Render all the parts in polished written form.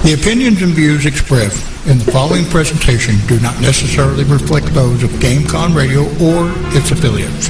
The opinions and views expressed in the following presentation do not necessarily reflect those of GameCon Radio or its affiliates.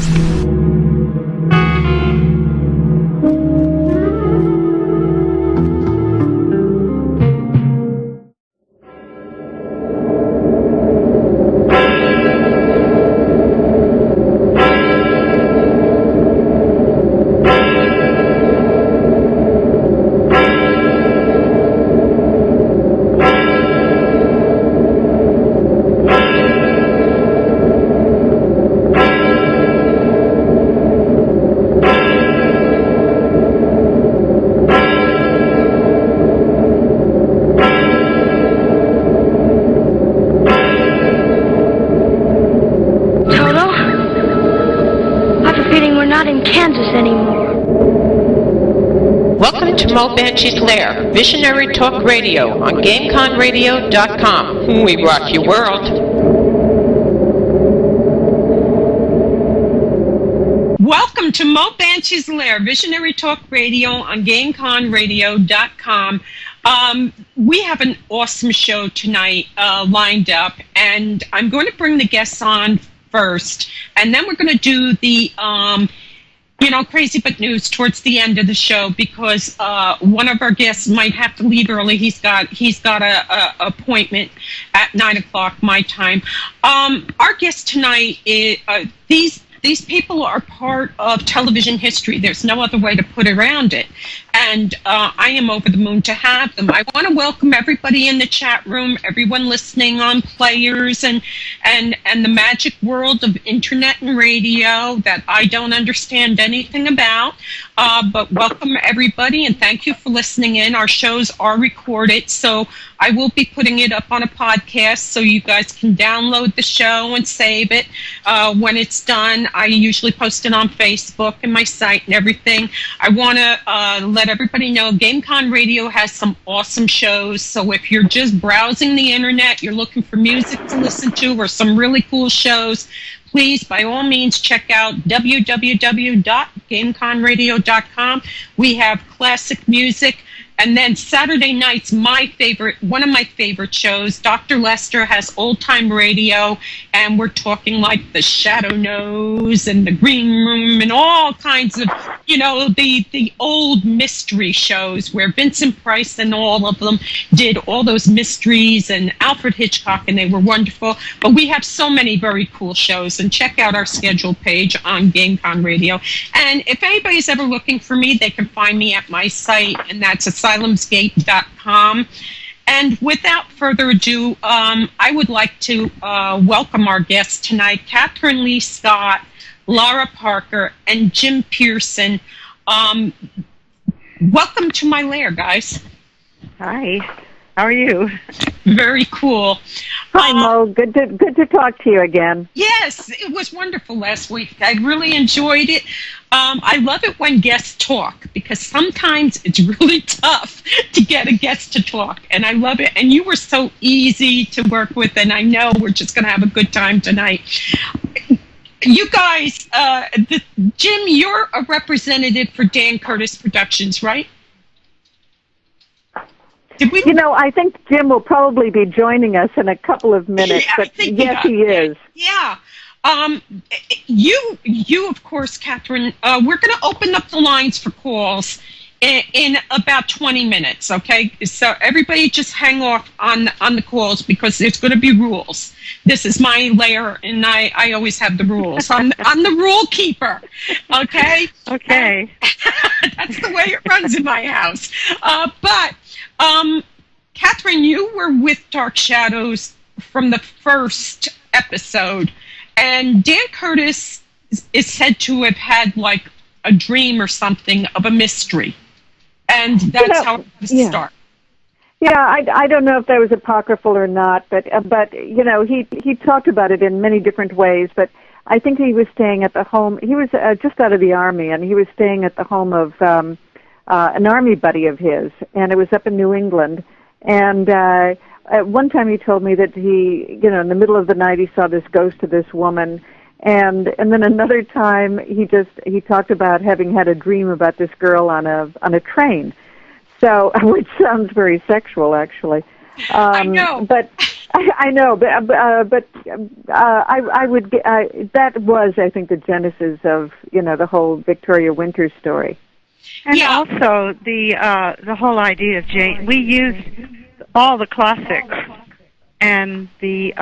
Banshee's Lair, Visionary Talk Radio on GameConRadio.com. We rock your world. Welcome to Mo Banshee's Lair, Visionary Talk Radio on GameConRadio.com. We have an awesome show tonight lined up, and I'm going to bring the guests on first, and then we're going to do the crazy but news towards the end of the show, because one of our guests might have to leave early. He's got a appointment at 9:00 my time. Our guest tonight is these people are part of television history. There's no other way to put around it. And I am over the moon to have them. I want to welcome everybody in the chat room, everyone listening on players and the magic world of internet and radio that I don't understand anything about. But welcome everybody, and thank you for listening in. Our shows are recorded, so I will be putting it up on a podcast so you guys can download the show and save it when it's done. I usually post it on Facebook and my site and everything. I want to let everybody know GameCon Radio has some awesome shows. So if you're just browsing the internet, you're looking for music to listen to or some really cool shows, please, by all means, check out www.gameconradio.com. We have classic music. And then Saturday nights, one of my favorite shows, Dr. Lester has Old Time Radio, and we're talking like the Shadow Knows and the Green Room and all kinds of, the old mystery shows where Vincent Price and all of them did all those mysteries, and Alfred Hitchcock, and they were wonderful. But we have so many very cool shows, and check out our schedule page on GameCon Radio. And if anybody's ever looking for me, they can find me at my site, and that's asylumsgate.com. And without further ado, I would like to welcome our guests tonight, Kathryn Leigh Scott, Lara Parker, and Jim Pierson. Welcome to my lair, guys. Hi. How are you? Very cool. Hi, Mo. Good to talk to you again. Yes, it was wonderful last week. I really enjoyed it. I love it when guests talk, because sometimes it's really tough to get a guest to talk, and I love it. And you were so easy to work with, and I know we're just going to have a good time tonight. You guys, Jim, you're a representative for Dan Curtis Productions, right? Did we? I think Jim will probably be joining us in a couple of minutes, but yes, he is. Yeah. You of course, Kathryn, we're going to open up the lines for calls in about 20 minutes, okay? So everybody just hang off on the calls, because there's going to be rules. This is my lair, and I always have the rules. I'm the rule keeper, okay? Okay. That's the way it runs in my house. But Kathryn, you were with Dark Shadows from the first episode, and Dan Curtis is said to have had like a dream or something of a mystery, and that's how it started. Yeah, I don't know if that was apocryphal or not, but he talked about it in many different ways. But I think he was staying at the home. He was just out of the Army, and he was staying at the home of an Army buddy of his, and it was up in New England. And at one time he told me that he, in the middle of the night, he saw this ghost of this woman, And then another time he talked about having had a dream about this girl on a train. So, which sounds very sexual, actually. I know. But I know, but I would that was, I think, the genesis of the whole Victoria Winter story. And also the whole idea of Jane. We used all the classics, and the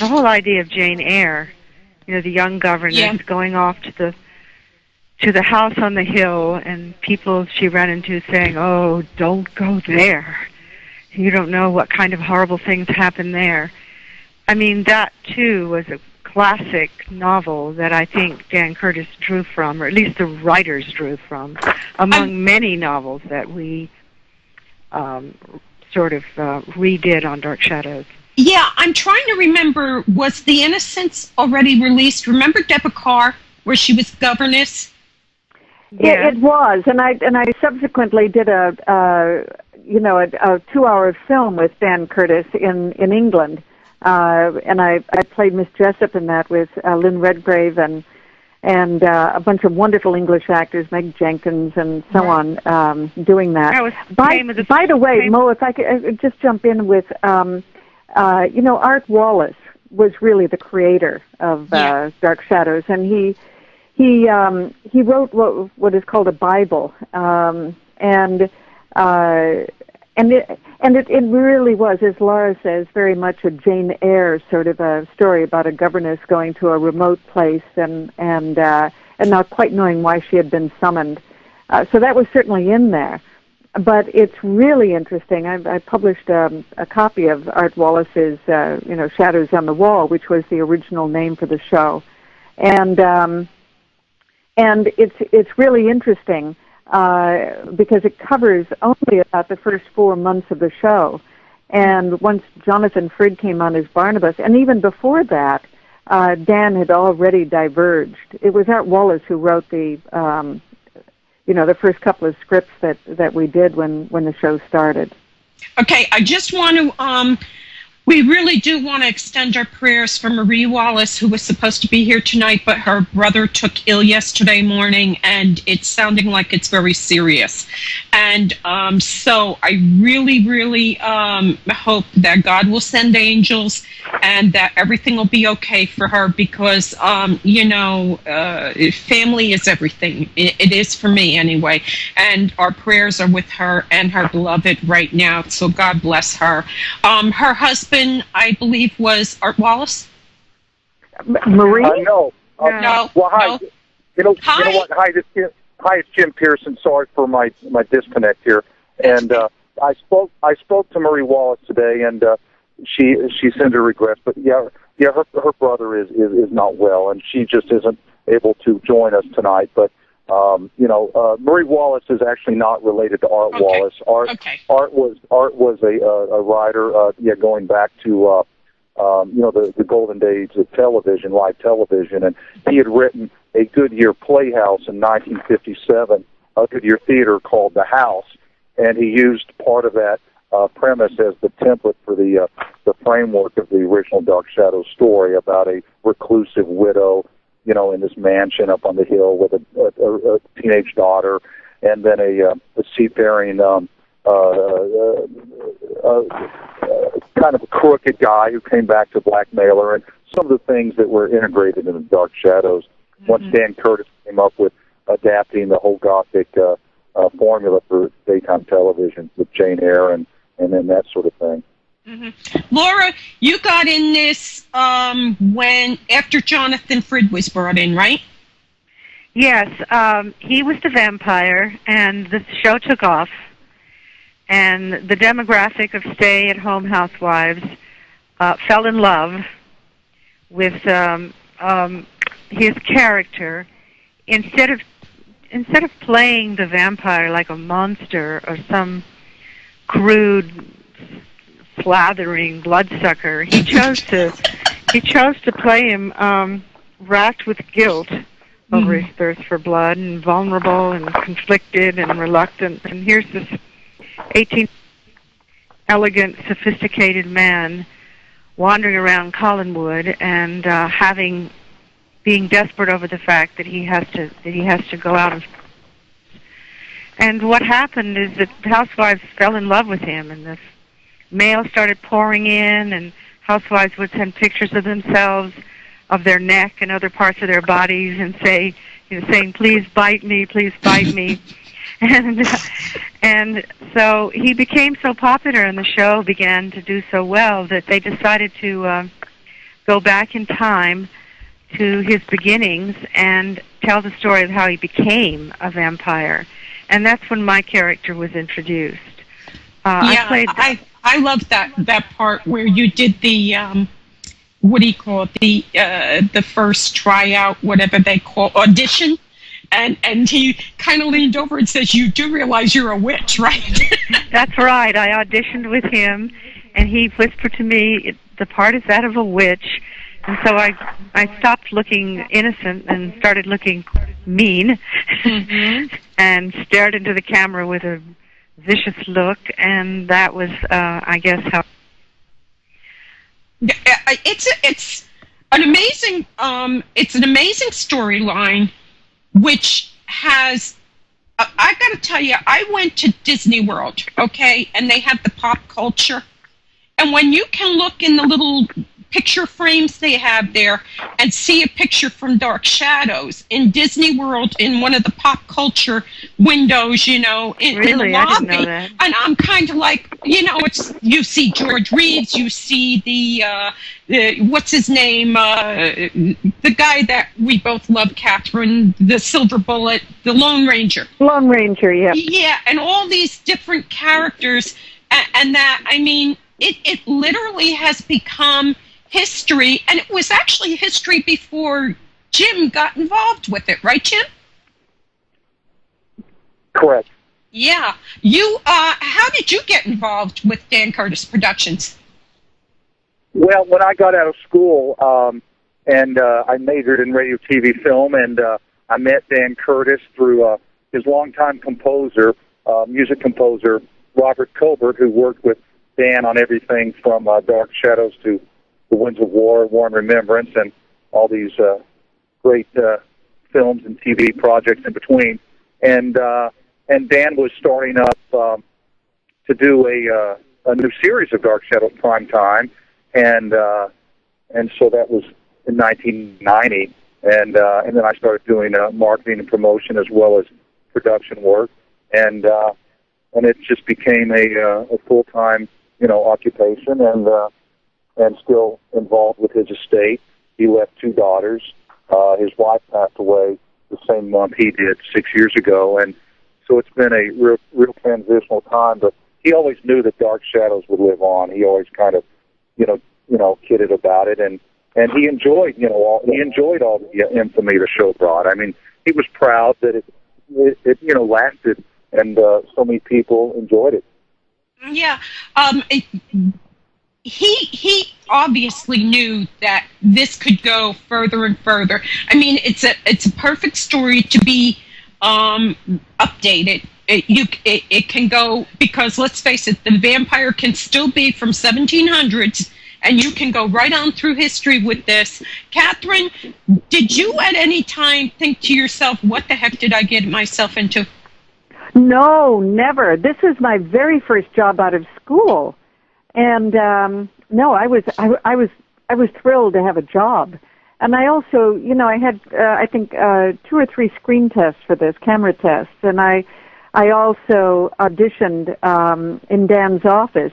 whole idea of Jane Eyre. The young governess going off to the house on the hill, and people she ran into saying, "Oh, don't go there. You don't know what kind of horrible things happen there." I mean, that too was a classic novel that I think Dan Curtis drew from, or at least the writers drew from, among many novels that we sort of redid on Dark Shadows. Yeah, I'm trying to remember, was The Innocents already released? Remember Deborah Carr, where she was governess? Yeah. It was, and I subsequently did a 2-hour film with Dan Curtis in England, and I played Miss Jessup in that with Lynn Redgrave and a bunch of wonderful English actors, Meg Jenkins and so on, doing that. By the way, Mo, if I could just jump in with, Art Wallace was really the creator of Dark Shadows, and he wrote what is called a Bible, and it really was, as Lara says, very much a Jane Eyre sort of a story about a governess going to a remote place and not quite knowing why she had been summoned. So that was certainly in there. But it's really interesting. I published a copy of Art Wallace's Shadows on the Wall, which was the original name for the show, and it's really interesting. Because it covers only about the first 4 months of the show. And once Jonathan Frid came on as Barnabas, and even before that, Dan had already diverged. It was Art Wallace who wrote the first couple of scripts that we did when the show started. Okay, I just want to, we really do want to extend our prayers for Marie Wallace, who was supposed to be here tonight, but her brother took ill yesterday morning, and it's sounding like it's very serious. And so I really, really hope that God will send angels and that everything will be okay for her because, family is everything. It is for me anyway. And our prayers are with her and her beloved right now, so God bless her. Her husband, I believe, was Art Wallace? Marie? No. Well, hi. No. You know what? Hi, it's Jim Pierson. Sorry for my disconnect here. And I spoke to Marie Wallace today, and she sent her regrets. But her brother is not well, and she just isn't able to join us tonight. But Marie Wallace is actually not related to Art Wallace. Art was a writer, going back to the golden days of television, live television, and he had written a Goodyear Playhouse in 1957, a Goodyear theater called The House, and he used part of that premise as the template for the framework of the original Dark Shadows story about a reclusive widow, in this mansion up on the hill with a teenage daughter, and then a seafaring kind of a crooked guy who came back to blackmail her, and some of the things that were integrated in the Dark Shadows. Mm-hmm. Once Dan Curtis came up with adapting the whole Gothic formula for daytime television with Jane Eyre and then that sort of thing. Mm-hmm. Laura, you got in this after Jonathan Frid was brought in, right? Yes, he was the vampire, and the show took off. And the demographic of stay-at-home housewives fell in love with his character. Instead of playing the vampire like a monster or some crude, slathering bloodsucker, he chose to play him racked with guilt over his thirst for blood, and vulnerable and conflicted and reluctant. And here's this 18 elegant, sophisticated man wandering around Collinwood and being desperate over the fact that he has to go out and what happened is that housewives fell in love with him, and this mail started pouring in, and housewives would send pictures of themselves, of their neck and other parts of their bodies, and saying, "Please bite me, please bite me." And so he became so popular, and the show began to do so well that they decided to go back in time to his beginnings and tell the story of how he became a vampire. And that's when my character was introduced. I love that part where you did the what do you call it, the first tryout, whatever they call audition, and he kind of leaned over and says, "You do realize you're a witch, right?" That's right. I auditioned with him, and he whispered to me, "The part is that of a witch." And so I stopped looking innocent and started looking mean, and stared into the camera with a vicious look, and that was, I guess, how. It's an amazing storyline, which has. I got to tell you, I went to Disney World, okay, and they have the pop culture, and when you can look in the little picture frames they have there and see a picture from Dark Shadows in Disney World in one of the pop culture windows, in the lobby. I didn't know that. And I'm kind of like, it's, you see George Reeves, you see the what's his name, the guy that we both love, Kathryn, the Silver Bullet, the Lone Ranger. Lone Ranger, yeah. Yeah, and all these different characters, and that, I mean, it literally has become history, and it was actually history before Jim got involved with it, right, Jim? Correct. Yeah. You, how did you get involved with Dan Curtis Productions? Well, when I got out of school, and I majored in radio, TV, film, and I met Dan Curtis through his longtime composer, music composer, Robert Colbert, who worked with Dan on everything from Dark Shadows to The Winds of War, War and Remembrance, and all these great films and TV projects in between. And Dan was starting up to do a new series of Dark Shadows prime time, and so that was in 1990. And then I started doing marketing and promotion as well as production work, and it just became a full-time occupation, and still involved with his estate. He left 2 daughters. His wife passed away the same month he did 6 years ago, and so it's been a real transitional time. But he always knew that Dark Shadows would live on. He always kind of, kidded about it, and he enjoyed, all the infamy the show brought. I mean, he was proud that it lasted, and so many people enjoyed it. Yeah. He obviously knew that this could go further and further. I mean, it's a perfect story to be updated. It can go, because let's face it, the vampire can still be from 1700s, and you can go right on through history with this. Kathryn, did you at any time think to yourself, what the heck did I get myself into? No, never. This is my very first job out of school. And no, I was thrilled to have a job, and I also, I had I think 2 or 3 screen tests for this, camera tests, and I also auditioned in Dan's office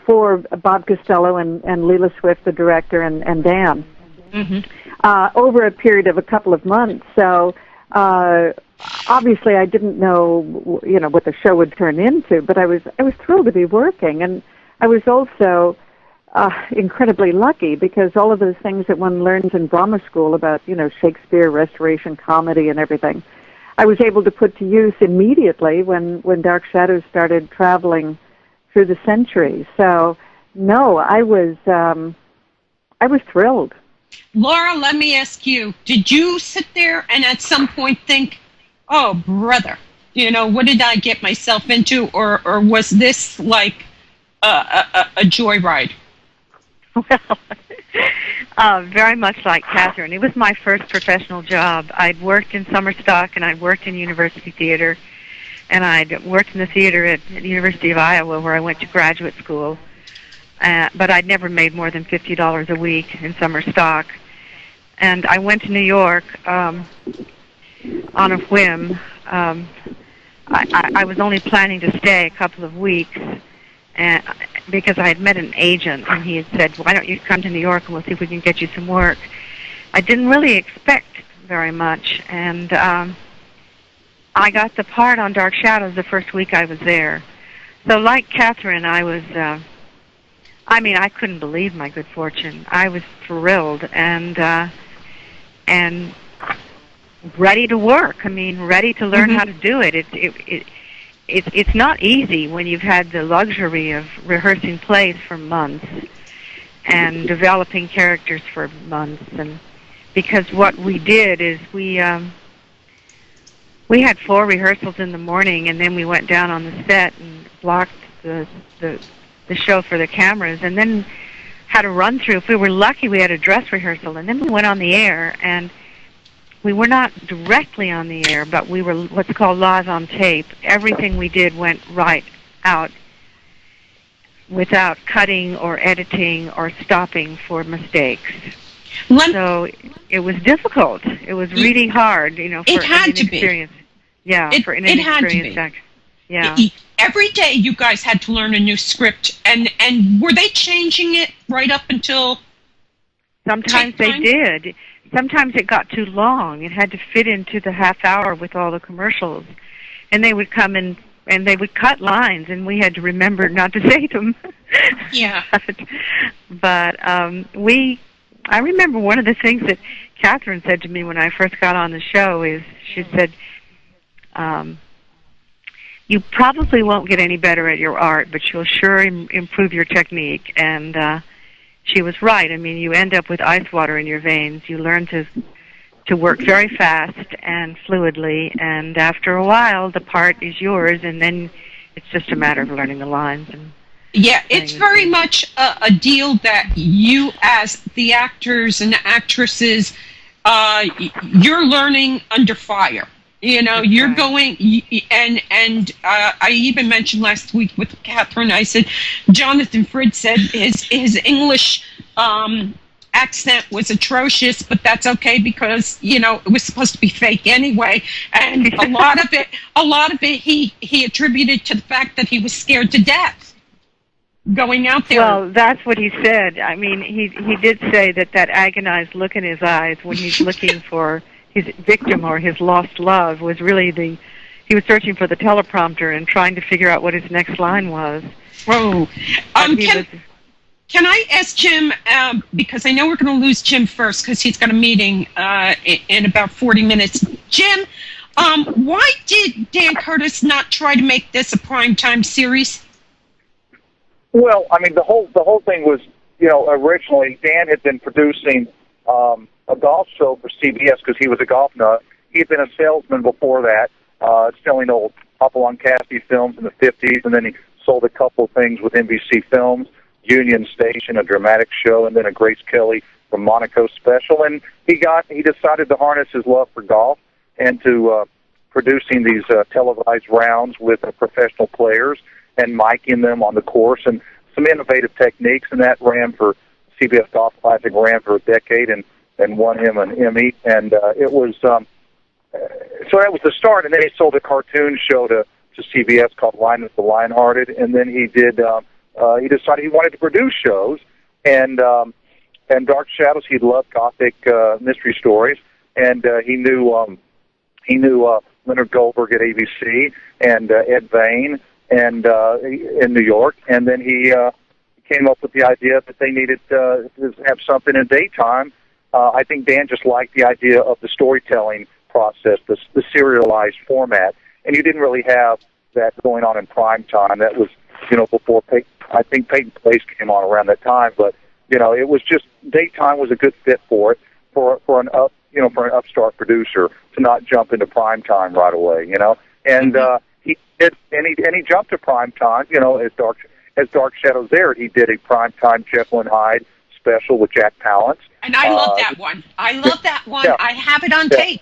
for Bob Costello and Leela Swift, the director, and Dan, over a period of a couple of months. So obviously, I didn't know what the show would turn into, but I was thrilled to be working. And I was also incredibly lucky, because all of those things that one learns in drama school about, Shakespeare, Restoration, comedy, and everything, I was able to put to use immediately when Dark Shadows started traveling through the centuries. So, no, I was thrilled. Laura, let me ask you, did you sit there and at some point think, oh, brother, what did I get myself into, or was this like a joyride? Well, Very much like Kathryn. It was my first professional job. I'd worked in summer stock, and I'd worked in university theater, and I'd worked in the theater at the University of Iowa, where I went to graduate school. But I'd never made more than $50 a week in summer stock. And I went to New York on a whim. I was only planning to stay a couple of weeks, because I had met an agent, and he had said, why don't you come to New York and we'll see if we can get you some work. I didn't really expect very much, and I got the part on Dark Shadows the first week I was there. So like Kathryn, I was, I couldn't believe my good fortune. I was thrilled and ready to work. Ready to learn how to do it. It's not easy when you've had the luxury of rehearsing plays for months and developing characters for months. And because what we did is we had 4 rehearsals in the morning, and then we went down on the set and blocked the show for the cameras, and then had a run through. If we were lucky, we had a dress rehearsal, and then we went on the air. And we were not directly on the air, but we were what's called live on tape. Everything we did went right out without cutting or editing or stopping for mistakes. So it was difficult. It was really hard, for an inexperienced. Yeah, for an inexperienced actor. Yeah. Every day you guys had to learn a new script, and were they changing it right up until? Sometimes they did. Sometimes it got too long. It had to fit into the half hour with all the commercials. And they would come in and they would cut lines, and we had to remember not to say them. Yeah. But I remember one of the things that Kathryn said to me when I first got on the show is, she said, you probably won't get any better at your art, but you'll sure improve your technique. And she was right. You end up with ice water in your veins. You learn to work very fast and fluidly, and after a while, the part is yours, and then it's just a matter of learning the lines. Yeah, it's very much a deal that you, as the actors and actresses, you're learning under fire. You're going, and I even mentioned last week with Kathryn, I said, Jonathan Fritz said his English accent was atrocious, but that's okay because, it was supposed to be fake anyway. And a lot of it he attributed to the fact that he was scared to death going out there. Well, that's what he said. He did say that agonized look in his eyes when he's looking for his victim or his lost love was really he was searching for the teleprompter and trying to figure out what his next line was. Whoa. Can I ask Jim, because I know we're going to lose Jim first because he's got a meeting in about 40 minutes. Jim, why did Dan Curtis not try to make this a primetime series? Well, the whole thing was, originally Dan had been producing a golf show for CBS because he was a golf nut. He had been a salesman before that, selling old Hopalong Cassidy films in the 50s, and then he sold a couple of things with NBC Films, Union Station, a dramatic show, and then a Grace Kelly from Monaco special. And he decided to harness his love for golf and to producing these televised rounds with professional players and miking them on the course and some innovative techniques, and that ran for CBS Golf Classic, ran for a decade and won him an Emmy. And it was so that was the start. And then he sold a cartoon show to CBS called Linus the Lionhearted, and then he did. He decided he wanted to produce shows, and Dark Shadows. He loved gothic mystery stories, and he knew Leonard Goldberg at ABC and Ed Vane and in New York, and then he came up with the idea that they needed to have something in daytime. I think Dan just liked the idea of the storytelling process, the serialized format, and you didn't really have that going on in prime time. That was, before I think Peyton Place came on around that time, but it was just daytime was a good fit for it for an upstart producer to not jump into prime time right away, and he did, and he jumped to prime time, as Dark Shadows aired. He did a prime time Jekyll and Hyde special with Jack Palance. And I love that one. I love that one. Yeah. I have it on tape.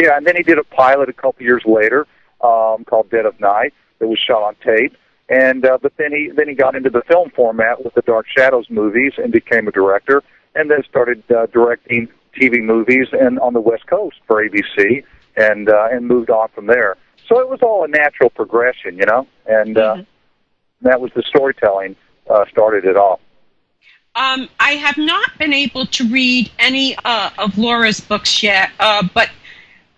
Yeah, and then he did a pilot a couple years later called Dead of Night that was shot on tape. And but then he got into the film format with the Dark Shadows movies and became a director, and then started directing TV movies and on the West Coast for ABC, and moved on from there. So it was all a natural progression, and that was the storytelling started it all. I have not been able to read any of Laura's books yet, but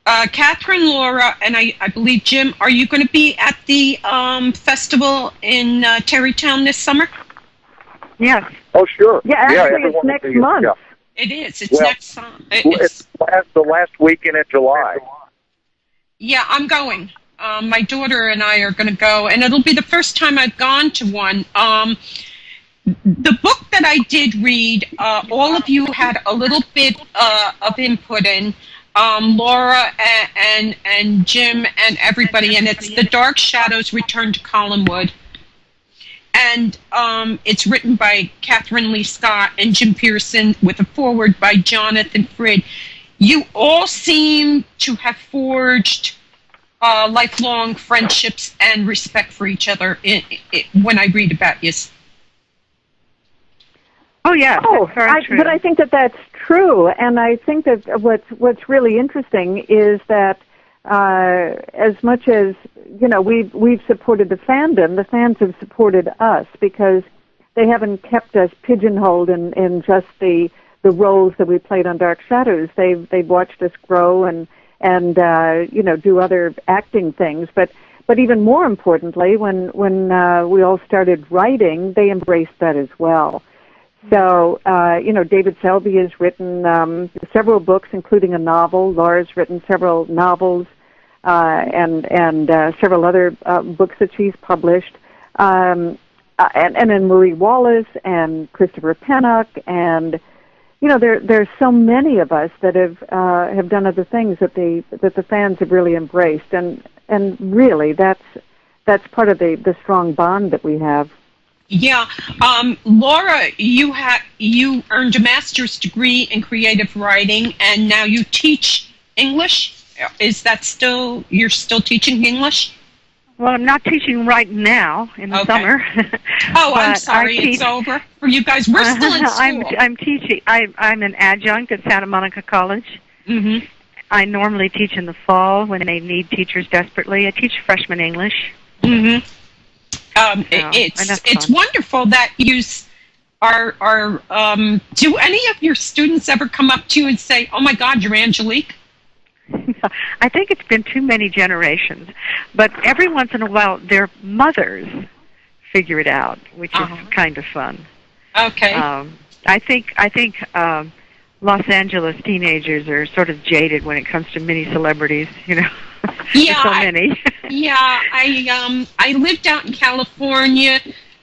Kathryn, Laura, and I believe Jim, are you going to be at the festival in Terrytown this summer? Yes. Oh, sure. Yeah, actually, it's next month. Yeah. It is. It's next. It's the last weekend in July. Yeah, I'm going. My daughter and I are going to go, and it'll be the first time I've gone to one. The book that I did read, all of you had a little bit of input in, Laura and Jim and everybody, and it's The Dark Shadows Return to Collinwood. And it's written by Kathryn Leigh Scott and Jim Pierson with a foreword by Jonathan Frid. You all seem to have forged lifelong friendships and respect for each other when I read about you. Oh, yeah. But I think that that's true, and I think that what's really interesting is that as much as we've supported the fandom, the fans have supported us because they haven't kept us pigeonholed in just the roles that we played on Dark Shadows. They've watched us grow and do other acting things, but even more importantly, when we all started writing, they embraced that as well. So, David Selby has written several books, including a novel. Laura's written several novels and several other books that she's published. And then Marie Wallace and Christopher Pennock, and there's so many of us that have done other things that the fans have really embraced, and really that's part of the strong bond that we have. Yeah, Laura, you earned a master's degree in creative writing, and now you teach English. Is that you're still teaching English? Well, I'm not teaching right now in the summer. Oh, I'm sorry, it's over for you guys. We're still in school. I'm teaching. I'm an adjunct at Santa Monica College. Mm-hmm. I normally teach in the fall when they need teachers desperately. I teach freshman English. Mm-hmm. It's wonderful that you are. Do any of your students ever come up to you and say, "Oh my God, you're Angelique"? I think it's been too many generations, but every once in a while, their mothers figure it out, which is kind of fun. Okay. I think Los Angeles teenagers are sort of jaded when it comes to mini celebrities. Yeah, there's so many. I lived out in California.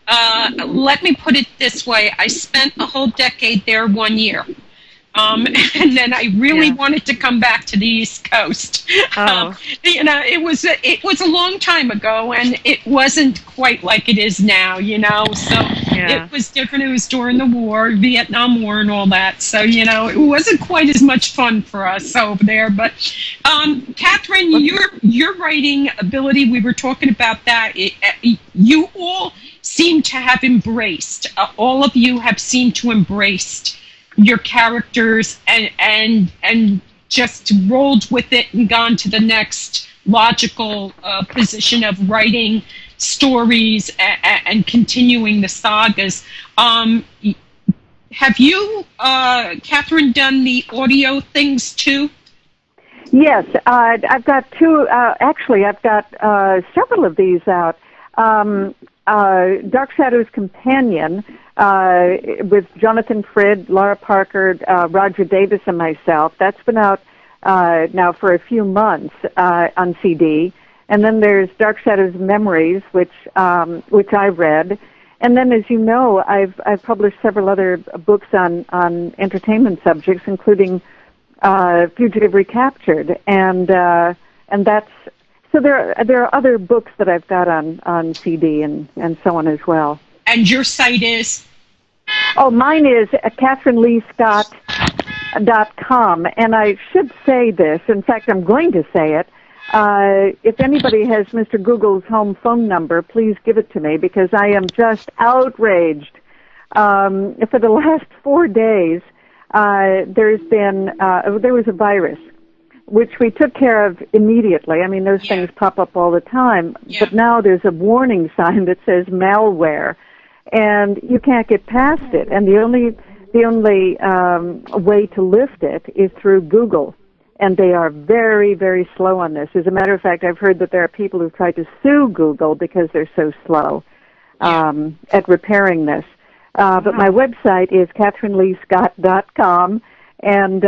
Let me put it this way: I spent a whole decade there 1 year. And then I really wanted to come back to the East Coast. It was a long time ago, and it wasn't quite like it is now, So it was different. It was during the war, Vietnam War, and all that. So it wasn't quite as much fun for us over there. But Kathryn, your writing ability, we were talking about that. You all seem to have embraced. All of you have seemed to embrace your characters and just rolled with it and gone to the next logical position of writing stories and continuing the sagas. Have you, Kathryn, done the audio things too? Yes, I've got two. Actually, I've got several of these out. Dark Shadows Companion, with Jonathan Frid, Lara Parker, Roger Davis, and myself. That's been out now for a few months on CD. And then there's Dark Shadows Memories, which I read. And then, as you know, I've published several other books on entertainment subjects, including Fugitive Recaptured, and that's. So there are other books that I've got on CD and so on as well. And your site is? Oh, mine is KathrynLeighScott.com, and I should say this. In fact, I'm going to say it. If anybody has Mr. Google's home phone number, please give it to me, because I am just outraged. For the last 4 days, there was a virus, which we took care of immediately. I mean, those things pop up all the time. Yeah. But now there's a warning sign that says malware, and you can't get past it. And the only way to lift it is through Google. And they are very, very slow on this. As a matter of fact, I've heard that there are people who've tried to sue Google because they're so slow at repairing this. But my website is KathrynLeighScott.com, and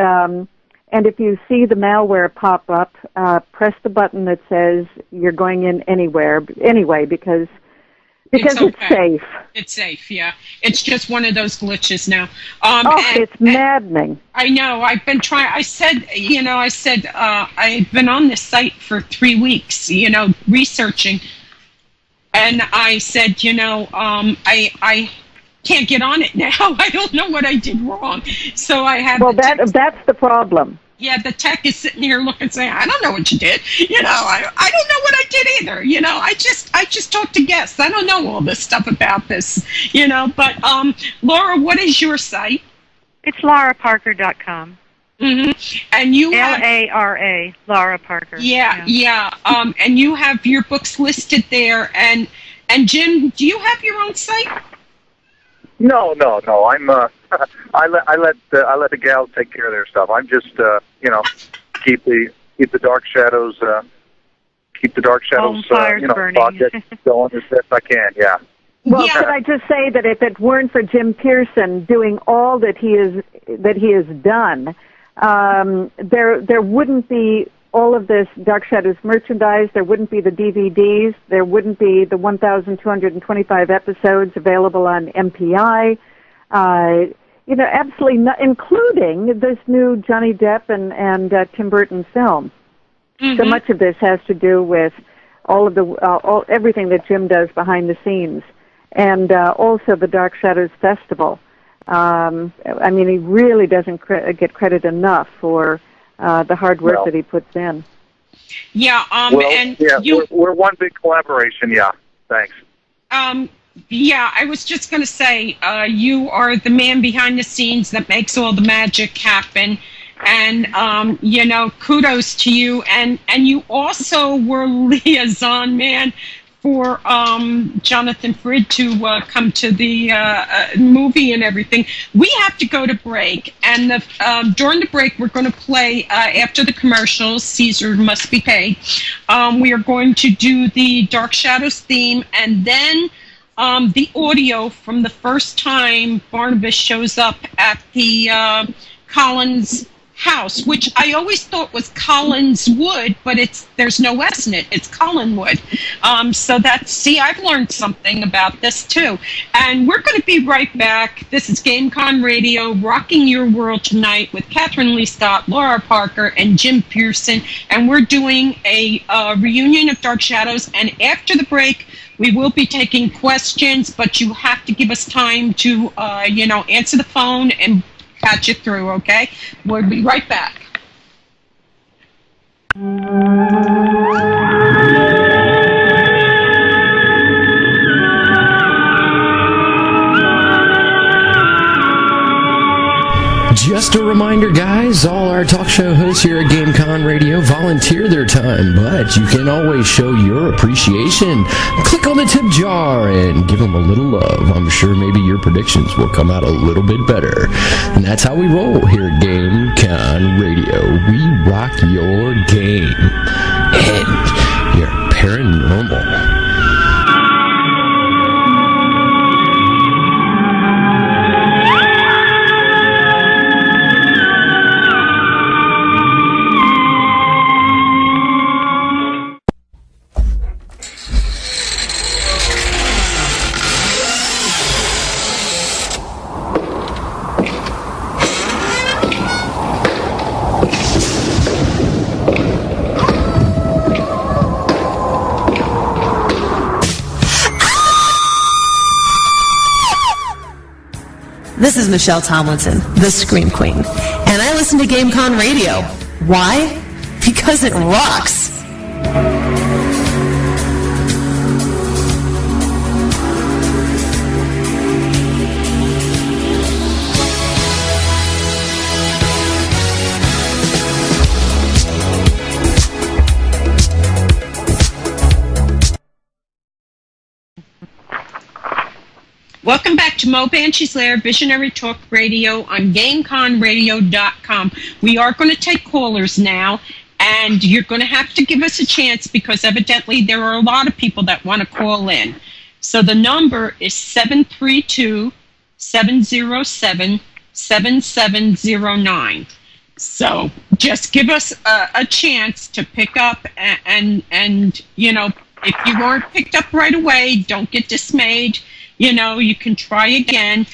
if you see the malware pop up, press the button that says you're going in anyway, because it's safe. It's safe, yeah. It's just one of those glitches now. It's maddening. I know. I've been trying. I've been on this site for 3 weeks, researching, and I said, I can't get on it now. I don't know what I did wrong. So I had. Well, that's the problem. Yeah, the tech is sitting here looking, saying, "I don't know what you did. I don't know what I did either. I just talked to guests. I don't know all this stuff about this. But Laura, what is your site? It's LaraParker.com. Mm-hmm. And you Lara, Lara Parker. Yeah. And you have your books listed there. And Jim, do you have your own site? No. I'm I let the gals take care of their stuff. I'm just keep the dark shadows project going as best I can. Yeah. Well, could I just say that if it weren't for Jim Pierson doing all that he has done, there wouldn't be all of this Dark Shadows merchandise. There wouldn't be the DVDs. There wouldn't be the 1,225 episodes available on MPI. Absolutely not, including this new Johnny Depp and Tim Burton film. Mm-hmm. So much of this has to do with all of everything that Jim does behind the scenes, and also the Dark Shadows Festival. He really doesn't get credit enough for the hard work that he puts in. Yeah. We're one big collaboration. Yeah. Thanks. Yeah, I was just going to say, you are the man behind the scenes that makes all the magic happen. And, kudos to you. And you also were liaison man for Jonathan Frid to come to the movie and everything. We have to go to break. And during the break, we're going to play, after the commercials, Caesar Must Be Paid, we are going to do the Dark Shadows theme, and then the audio from the first time Barnabas shows up at the Collins house, which I always thought was Collins Wood, but there's no S in it. It's Collinwood. I've learned something about this too. And we're going to be right back. This is GameCon Radio, rocking your world tonight with Kathryn Leigh Scott, Lara Parker, and Jim Pierson. And we're doing a reunion of Dark Shadows. And after the break, we will be taking questions, but you have to give us time to, answer the phone and patch it through, okay? We'll be right back. Just a reminder, guys, all our talk show hosts here at GameCon Radio volunteer their time, but you can always show your appreciation. Click on the tip jar and give them a little love. I'm sure maybe your predictions will come out a little bit better. And that's how we roll here at GameCon Radio. We rock your game and your paranormal. This is Michelle Tomlinson, the Scream Queen, and I listen to GameCon Radio. Why? Because it rocks! Welcome back to Mo Banshee's Lair, Visionary Talk Radio on GameConRadio.com. We are going to take callers now, and you're going to have to give us a chance because evidently there are a lot of people that want to call in. So the number is 732-707-7709. So just give us a chance to pick up, and you know, if you weren't picked up right away, don't get dismayed. You know, you can try again.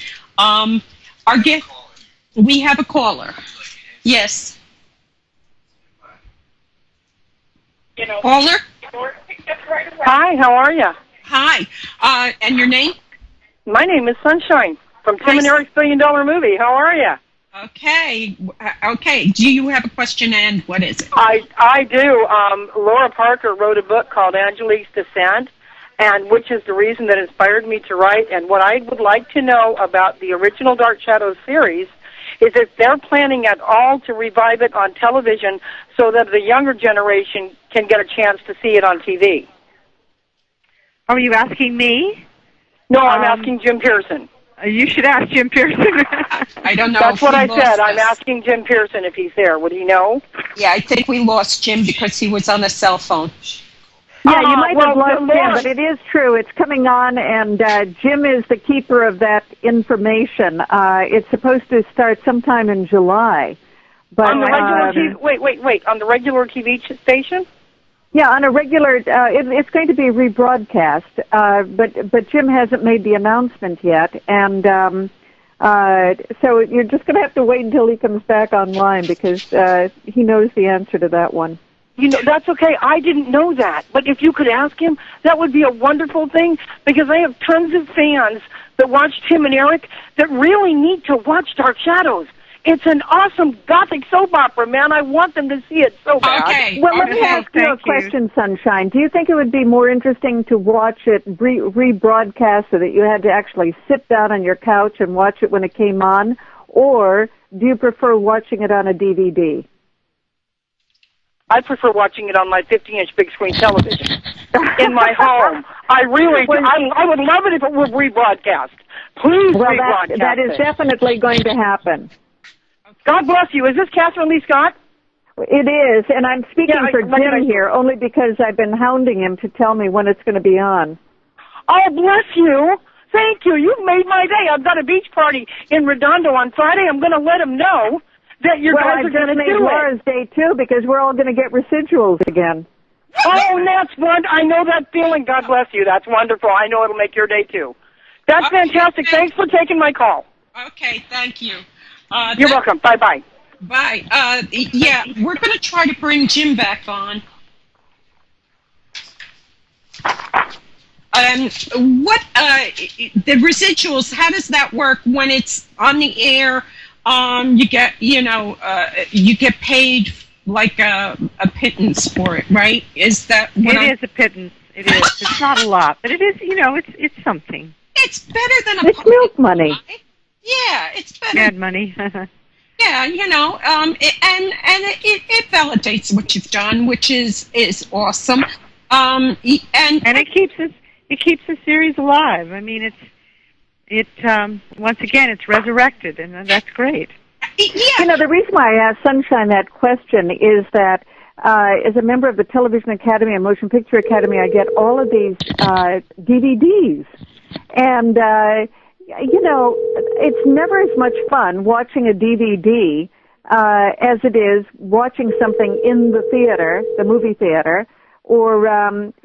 We have a caller. Yes. Caller? Hi, how are you? Hi. And your name? My name is Sunshine from Tim and Eric's $1 Billion Movie. How are you? Okay. Okay. Do you have a question, and what is it? I do. Lara Parker wrote a book called Angelique's Descent, and which is the reason that inspired me to write. And what I would like to know about the original Dark Shadows series is if they're planning at all to revive it on television so that the younger generation can get a chance to see it on TV. Are you asking me? No, I'm asking Jim Pierson. You should ask Jim Pierson. I don't know. That's what I said. I'm asking Jim Pierson if he's there. Would he know? Yeah, I think we lost Jim because he was on a cell phone. Yeah, you might have lost him, but it is true. It's coming on, and Jim is the keeper of that information. It's supposed to start sometime in July. But on the regular TV, wait, on the regular TV station? Yeah, on a regular, it's going to be rebroadcast, but Jim hasn't made the announcement yet, and so you're just going to have to wait until he comes back online because he knows the answer to that one. You know, that's okay. I didn't know that. But if you could ask him, that would be a wonderful thing because I have tons of fans that watch Tim and Eric that really need to watch Dark Shadows. It's an awesome gothic soap opera, man. I want them to see it so bad. Okay. Well, let me ask you a question, Sunshine. Do you think it would be more interesting to watch it rebroadcast so that you had to actually sit down on your couch and watch it when it came on, or do you prefer watching it on a DVD? I prefer watching it on my 50-inch big screen television in my home. I really do. I would love it if it were rebroadcast. Please rebroadcast that is definitely going to happen. God bless you. Is this Kathryn Leigh Scott? It is, and I'm speaking for Jim here only because I've been hounding him to tell me when it's going to be on. Oh, bless you. Thank you. You've made my day. I've got a beach party in Redondo on Friday. I'm going to let him know that you guys are going to do it. Well, I just made Laura's day, too, because we're all going to get residuals again. Oh, and that's wonderful. I know that feeling. God bless you. That's wonderful. I know it'll make your day, too. That's fantastic. Thanks for taking my call. Okay, thank you. You're welcome. Bye-bye. Bye. Yeah, we're going to try to bring Jim back on. What, the residuals, how does that work when it's on the air? You get, you get paid like a pittance for it, right? Is that what It is a pittance. It is. It's not a lot, but it is, it's something. It's better than a It's milk money. Yeah, it's better. Bad money. Yeah, and it validates what you've done, which is awesome. And it keeps the series alive. I mean, once again, it's resurrected, and that's great. Yeah. The reason why I asked Sunshine that question is that as a member of the Television Academy and Motion Picture Academy, I get all of these DVDs, and it's never as much fun watching a DVD as it is watching something in the theater, the movie theater, or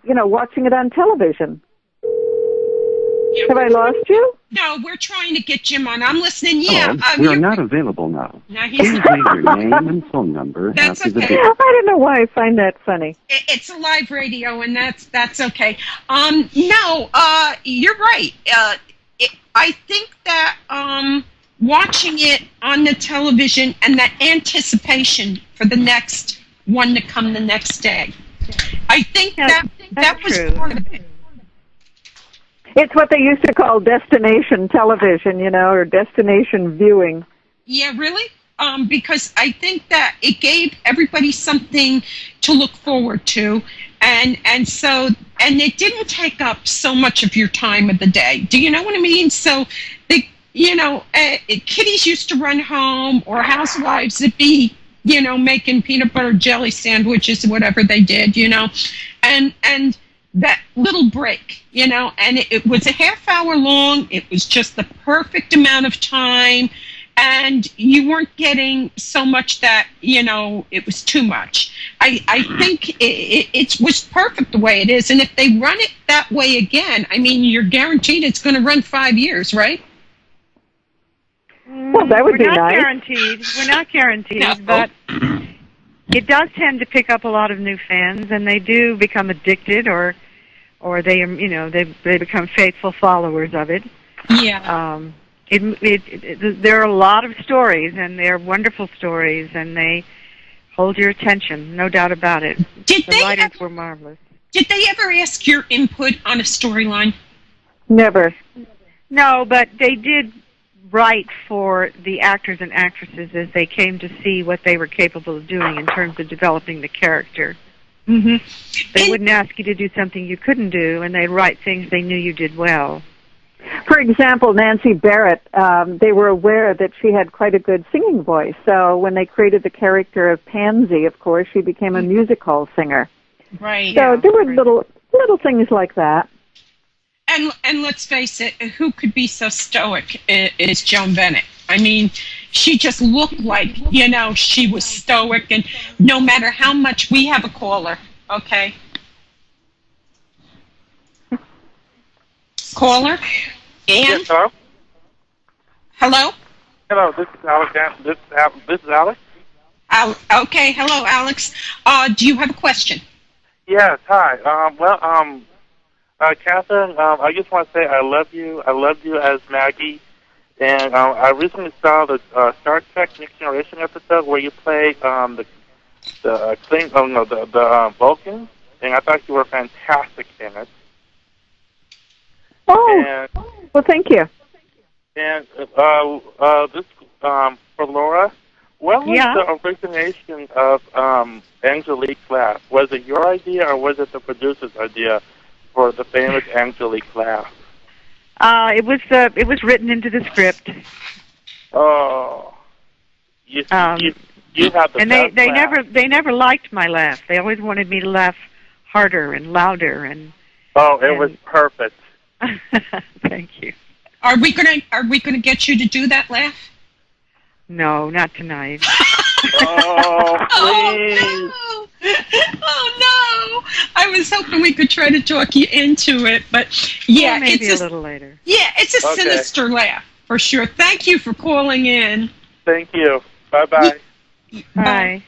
watching it on television. Yeah, have I lost you? No, we're trying to get Jim on. I'm listening. Yeah, we are not available now. Please leave your name and phone number after the beep. I don't know why I find that funny. It's a live radio, and that's okay. No, you're right. I think that watching it on the television and that anticipation for the next one to come the next day. I think that was true. part of it. It's what they used to call destination television, or destination viewing. Yeah, really? Because I think that it gave everybody something to look forward to, and it didn't take up so much of your time of the day. Do you know what I mean? So, kiddies used to run home, or housewives would be, making peanut butter jelly sandwiches, whatever they did, and that little break, and it was a half hour long. It was just the perfect amount of time. And you weren't getting so much that, it was too much. I think it was perfect the way it is. And if they run it that way again, I mean, you're guaranteed it's going to run 5 years, right? Well, that would be nice. We're not guaranteed, No. but it does tend to pick up a lot of new fans, and they do become addicted, or they, they become faithful followers of it. Yeah. There are a lot of stories, and they're wonderful stories, and they hold your attention, no doubt about it. The writers were marvelous. Did they ever ask your input on a storyline? Never. No, but they did write for the actors and actresses as they came to see what they were capable of doing in terms of developing the character. Mm-hmm. They wouldn't ask you to do something you couldn't do, and they'd write things they knew you did well. For example, Nancy Barrett, they were aware that she had quite a good singing voice. So when they created the character of Pansy, of course, she became a music hall singer. Right. So there were little things like that. And let's face it, who could be so stoic is Joan Bennett? I mean, she just looked like, she was stoic, and no matter how much we have a caller, okay? Caller? Yes, hello? Hello? Hello, this is Alex. This is Alex? Okay, hello, Alex. Do you have a question? Yes, hi. Kathryn, I just want to say I love you. I loved you as Maggie. And I recently saw the Star Trek Next Generation episode where you played the Vulcan, and I thought you were fantastic in it. Oh, well, thank you. And this for Laura, what was the origination of Angelique laugh? Was it your idea, or was it the producer's idea for the famous Angelique laugh? It was written into the script. Oh, you have the and best they laugh. they never liked my laugh. They always wanted me to laugh harder and louder and. Oh, it was perfect. Thank you. Are we gonna get you to do that laugh? No, not tonight. Oh, please. Oh no! I was hoping we could try to talk you into it, but yeah, well, maybe it's a little later. Yeah, it's a sinister laugh for sure. Thank you for calling in. Thank you. Bye-bye. Bye.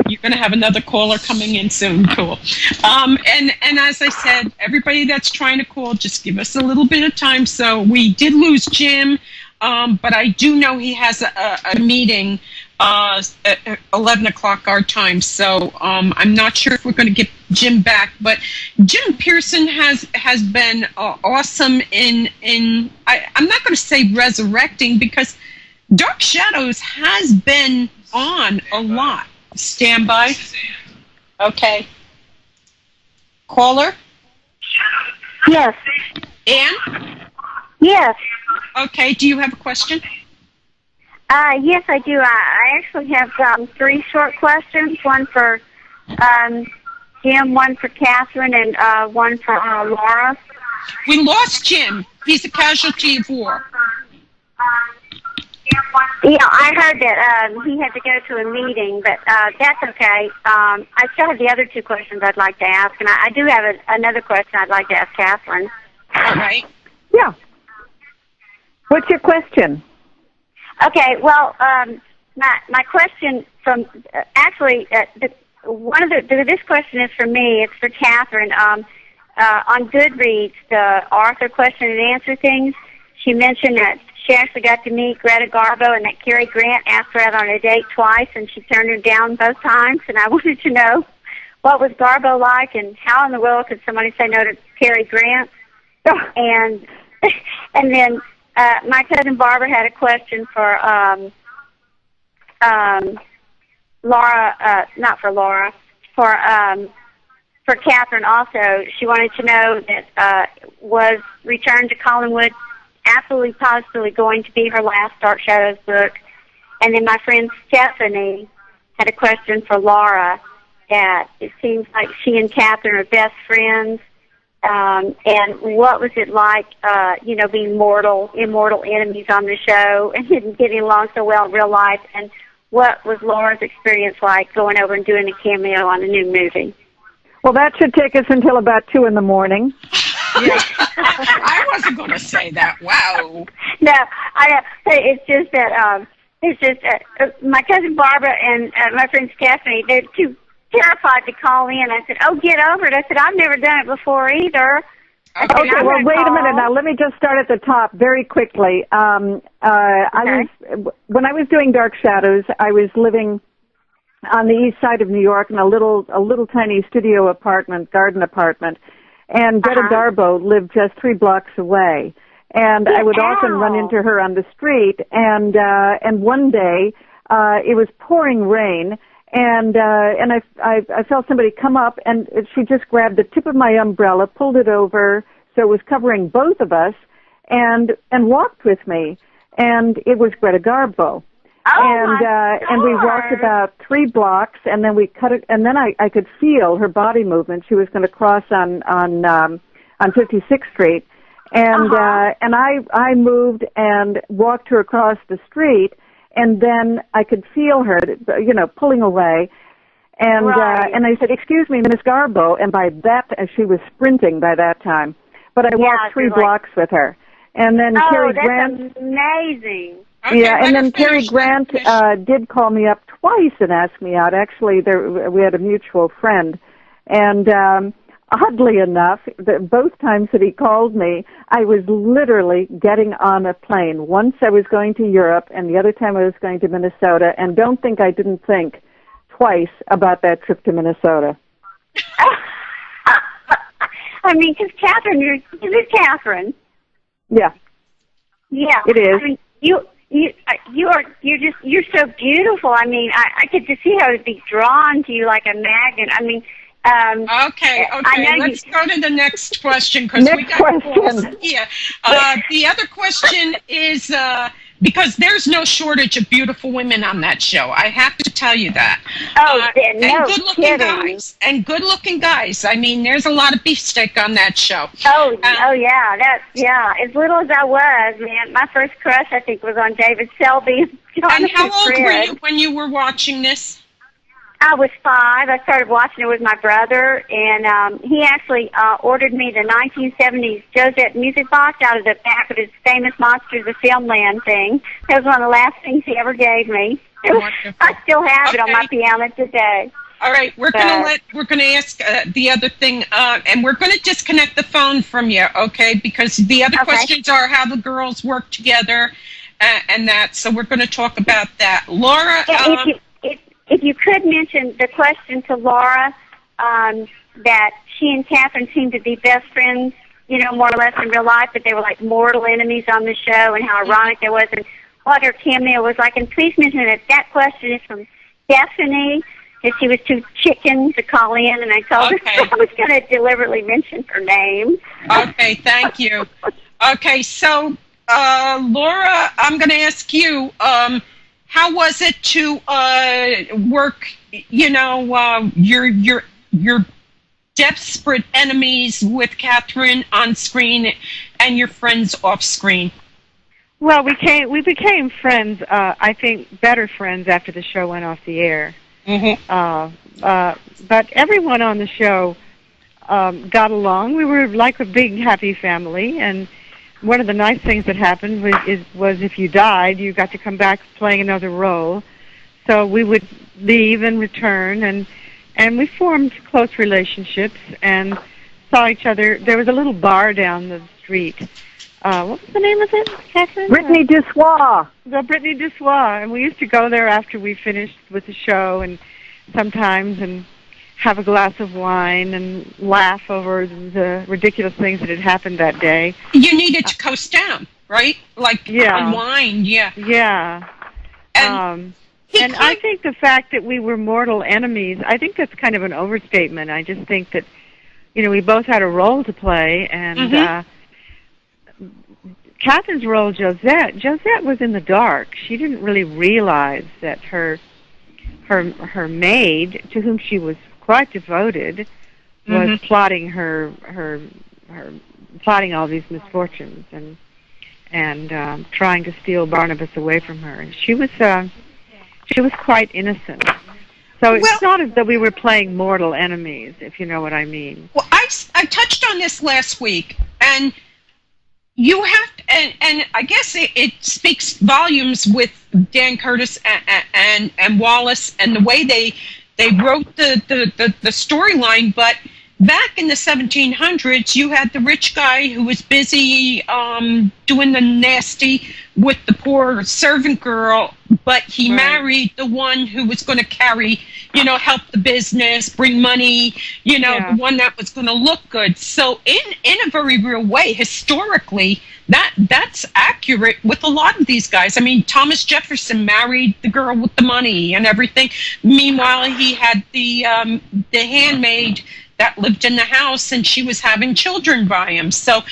You're going to have another caller coming in soon. Cool. And as I said, everybody that's trying to call, just give us a little bit of time. So we did lose Jim, but I do know he has a meeting at 11 o'clock our time. So I'm not sure if we're going to get Jim back. But Jim Pierson has been awesome in I'm not going to say resurrecting, because Dark Shadows has been on a lot. Stand by. Okay. Caller? Yes. Ann? Yes. Okay, do you have a question? Yes, I do. I actually have 3 short questions. One for Jim, one for Kathryn, and one for Laura. We lost Jim. He's a casualty of war. Yeah, I heard that he had to go to a meeting, but that's okay. I still have the other 2 questions I'd like to ask, and I do have another question I'd like to ask Kathryn. All right. Yeah. What's your question? Okay, well, my question from this question is for me. It's for Kathryn. On Goodreads, the author question and answer things, she mentioned that she actually got to meet Greta Garbo, and that Cary Grant asked her out on a date twice, and she turned her down both times. And I wanted to know what was Garbo like, and how in the world could somebody say no to Cary Grant? And then my cousin Barbara had a question for Laura, not for Laura, for Kathryn also. She wanted to know that was Return to Collinwood absolutely positively going to be her last Dark Shadows book. And then my friend Stephanie had a question for Laura, that it seems like she and Kathryn are best friends. And what was it like, being immortal enemies on the show and getting along so well in real life? And what was Laura's experience like going over and doing a cameo on a new movie? Well, that should take us until about 2 in the morning. Yeah. I wasn't going to say that. Wow. No, it's just that my cousin Barbara and my friend Stephanie, they're too terrified to call in. I said, "Oh, get over it." I said, "I've never done it before either." Okay, well, wait a minute now. Let me just start at the top very quickly. When I was doing Dark Shadows, I was living on the east side of New York in a little tiny studio apartment, garden apartment, and Greta Garbo lived just 3 blocks away. And I would often run into her on the street, and one day it was pouring rain, and I felt somebody come up, and she just grabbed the tip of my umbrella, pulled it over so it was covering both of us, and walked with me, and it was Greta Garbo. And we walked about 3 blocks, and then we cut it, and then I could feel her body movement. She was going to cross on 56th Street, and I moved and walked her across the street, and then I could feel her, pulling away, and I said, "Excuse me, Miss Garbo," and by that she was sprinting by that time, but I walked 3 blocks with her, and then Cary Grant. Amazing. Okay, and then Cary Grant did call me up twice and ask me out. Actually, we had a mutual friend, and oddly enough, both times that he called me, I was literally getting on a plane. Once I was going to Europe, and the other time I was going to Minnesota, and don't think I didn't think twice about that trip to Minnesota. I mean, because Kathryn, is it Kathryn? Yeah. Yeah. It is. I mean, you're so beautiful. I mean, I get to see how to be drawn to you like a magnet. I mean, okay. Let's go to the next question, because we got question. Yeah. The other question is because there's no shortage of beautiful women on that show. I have to tell you that. And good-looking guys. And good-looking guys. I mean, there's a lot of beefsteak on that show. Yeah. As little as I was, man, my first crush, I think, was on David Selby. And how old were you when you were watching this? I was 5. I started watching it with my brother, and he actually ordered me the 1970s Josette music box out of the back of his famous Monsters of Filmland thing. That was one of the last things he ever gave me. I still have it on my piano today. All right, we're gonna ask the other thing, and we're gonna disconnect the phone from you, okay? Because the other questions are how the girls work together, and that. So we're gonna talk about that, Laura. If you could mention the question to Laura, that she and Kathryn seemed to be best friends, more or less in real life, but they were like mortal enemies on the show, and how ironic that was, and what her cameo was like. And please mention that question is from Stephanie, because she was too chicken to call in, and I told her I was going to deliberately mention her name. Okay, thank you. Okay, so Laura, I'm going to ask you, how was it to work, your desperate enemies with Kathryn on screen and your friends off screen? Well, we became friends, I think better friends after the show went off the air. But everyone on the show got along. We were like a big, happy family, and one of the nice things that happened was if you died, you got to come back playing another role. So we would leave and return, and we formed close relationships and saw each other. There was a little bar down the street what was the name of it, Kathryn? Brittany Dessois. The Brittany Dessois. And we used to go there after we finished with the show and sometimes and have a glass of wine and laugh over the ridiculous things that had happened that day. You needed to coast down, right? Like unwind, yeah. Yeah. And I think the fact that we were mortal enemies, I think that's kind of an overstatement. I just think that, we both had a role to play, and Kathryn's role, Josette was in the dark. She didn't really realize that her maid, to whom she was quite devoted, was plotting plotting all these misfortunes and trying to steal Barnabas away from her. And she was quite innocent. So it's not as though we were playing mortal enemies, if you know what I mean. Well, I touched on this last week, and you have to, and I guess it speaks volumes with Dan Curtis and Wallace and the way they wrote the storyline. But back in the 1700s, you had the rich guy who was busy doing the nasty with the poor servant girl, but he married the one who was going to carry, help the business, bring money, the one that was going to look good. So in a very real way, historically, that's accurate with a lot of these guys. I mean, Thomas Jefferson married the girl with the money and everything. Meanwhile, he had the handmaid that lived in the house, and she was having children by him. So,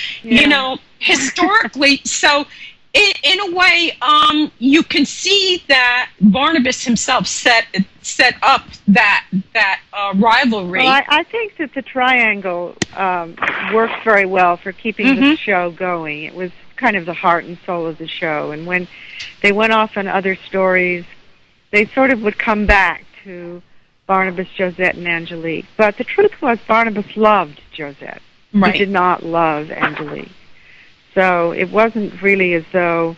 historically, so in a way, you can see that Barnabas himself set up that rivalry. Well, I think that the triangle worked very well for keeping the show going. It was kind of the heart and soul of the show. And when they went off on other stories, they sort of would come back to Barnabas, Josette, and Angelique. But the truth was Barnabas loved Josette. Right. He did not love Angelique. So it wasn't really as though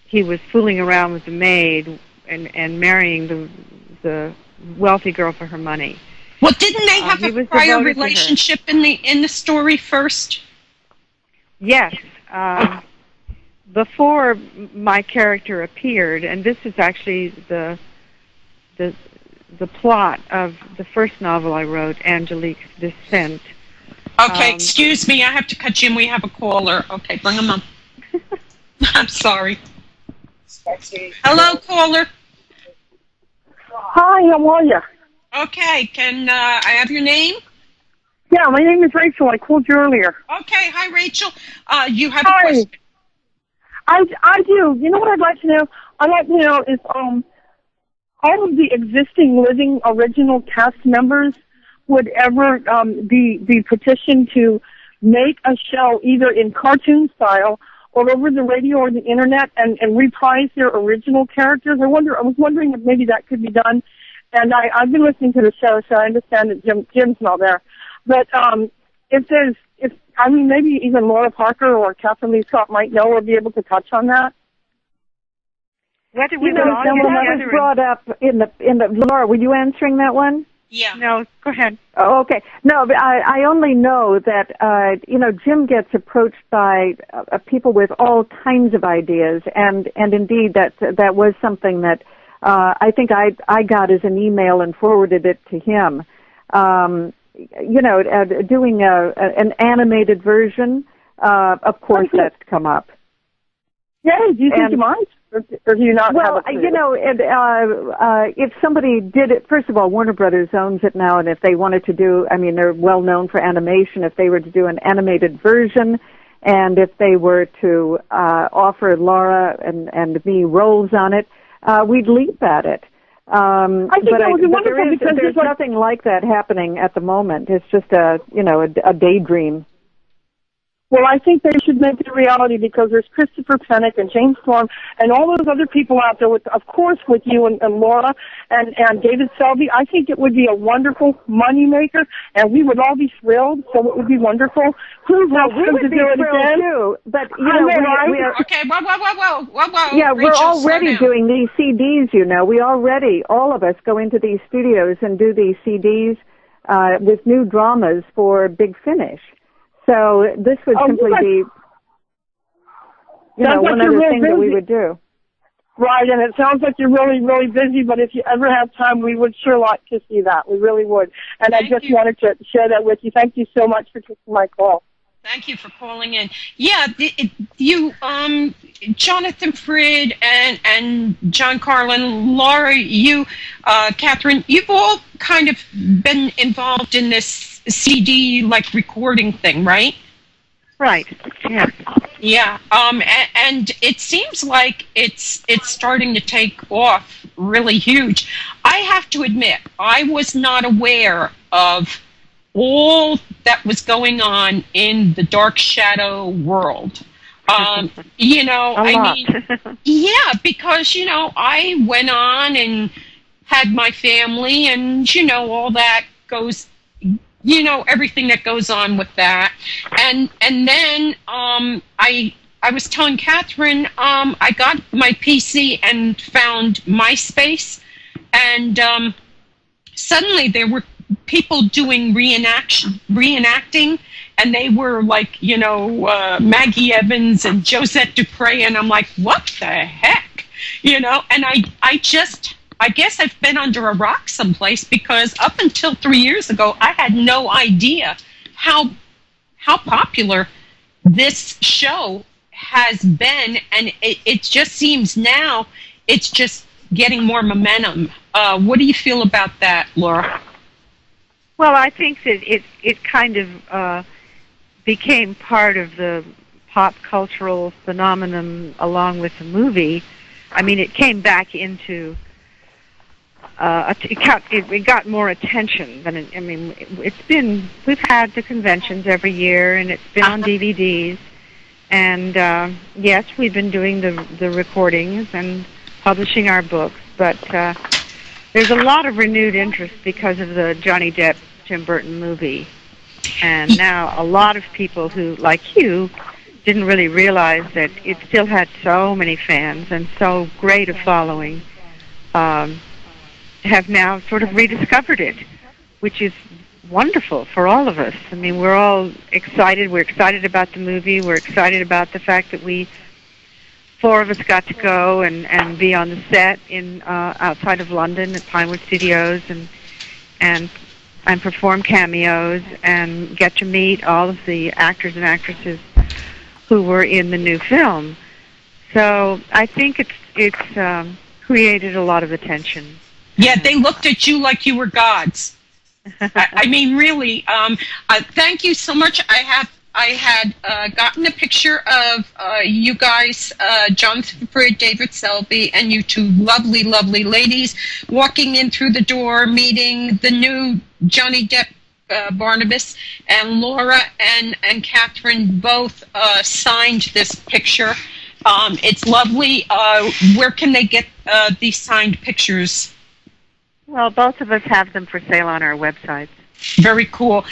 he was fooling around with the maid and marrying the wealthy girl for her money. Well, didn't they have a prior relationship in the story first? Yes. Before my character appeared, and this is actually the plot of the first novel I wrote, Angelique's Descent. Okay, excuse me, I have to cut you in. We have a caller. Okay, bring him on. I'm sorry. Hello, caller. Hi, how are you? Okay, can I have your name? Yeah, my name is Rachel. I called you earlier. Okay, hi, Rachel. You have a question? I do. You know what I'd like to know? I'd like to know is all of the existing living original cast members would ever be petitioned to make a show either in cartoon style or over the radio or the internet and reprise their original characters. I was wondering if maybe that could be done. And I've been listening to the show, so I understand that Jim's not there. But maybe even Lara Parker or Kathryn Leigh Scott might know or be able to touch on that. What did we that was brought up in the Laura, were you answering that one? Yeah. No, go ahead. Oh, okay. No, but I only know that, Jim gets approached by people with all kinds of ideas, and indeed that was something that I think I got as an email and forwarded it to him. Doing an animated version, of course that's come up. Yeah, do you think you might? Or do you not have a clue? If somebody did it, first of all, Warner Brothers owns it now, and if they wanted to do, they're well known for animation, if they were to do an animated version, and if they were to offer Lara and me roles on it, we'd leap at it. I think that would be wonderful because there's nothing like that happening at the moment. It's just a daydream. Well, I think they should make it a reality because there's Christopher Pennick and James Storm and all those other people out there, with you and Laura and David Selby. I think it would be a wonderful moneymaker, and we would all be thrilled, so it would be wonderful. Please help them to do it again. Too, but, Okay, whoa. Yeah, Rachel, we're already doing these CDs, We already, all of us, go into these studios and do these CDs with new dramas for Big Finish. So this would simply be... one other thing that we would do. Right, and it sounds like you're really, really busy, but if you ever have time, we would sure like to see that. We really would. And I just wanted to share that with you. Thank you so much for taking my call. Thank you for calling in. Yeah, you, Jonathan Frid and John Carlin, Laura, you, Kathryn, you've all kind of been involved in this CD, like, recording thing, right? Right, yeah. Yeah, and it seems like it's starting to take off really huge. I have to admit, I was not aware of all that was going on in the Dark Shadow world. I mean, yeah, because, I went on and had my family and, all that goes, everything that goes on with that. And then I was telling Kathryn, I got my PC and found MySpace, and suddenly there were people doing reenacting, and they were like, Maggie Evans and Josette Dupre, and I'm like, what the heck? And I guess I've been under a rock someplace, because up until 3 years ago, I had no idea how popular this show has been, and it just seems now it's just getting more momentum. What do you feel about that, Laura? Well, I think that it kind of became part of the pop cultural phenomenon along with the movie. I mean, it came back into it got more attention than we've had the conventions every year, and it's been on DVDs, and yes, we've been doing the recordings and publishing our books, but there's a lot of renewed interest because of the Johnny Depp Tim Burton movie, and now a lot of people who, like you, didn't really realize that it still had so many fans and so great a following, have now sort of rediscovered it, which is wonderful for all of us. I mean, we're all excited. We're excited about the movie. We're excited about the fact that four of us got to go and be on the set in outside of London at Pinewood Studios and perform cameos and get to meet all of the actors and actresses who were in the new film. So I think it's created a lot of attention. Yeah, they looked at you like you were gods. I mean, really. Thank you so much. I had gotten a picture of you guys, Jonathan Frid, David Selby, and you two lovely, lovely ladies walking in through the door, meeting the new Johnny Depp Barnabas, and Laura and Kathryn both signed this picture. It's lovely. Where can they get these signed pictures? Well, both of us have them for sale on our websites. Very cool.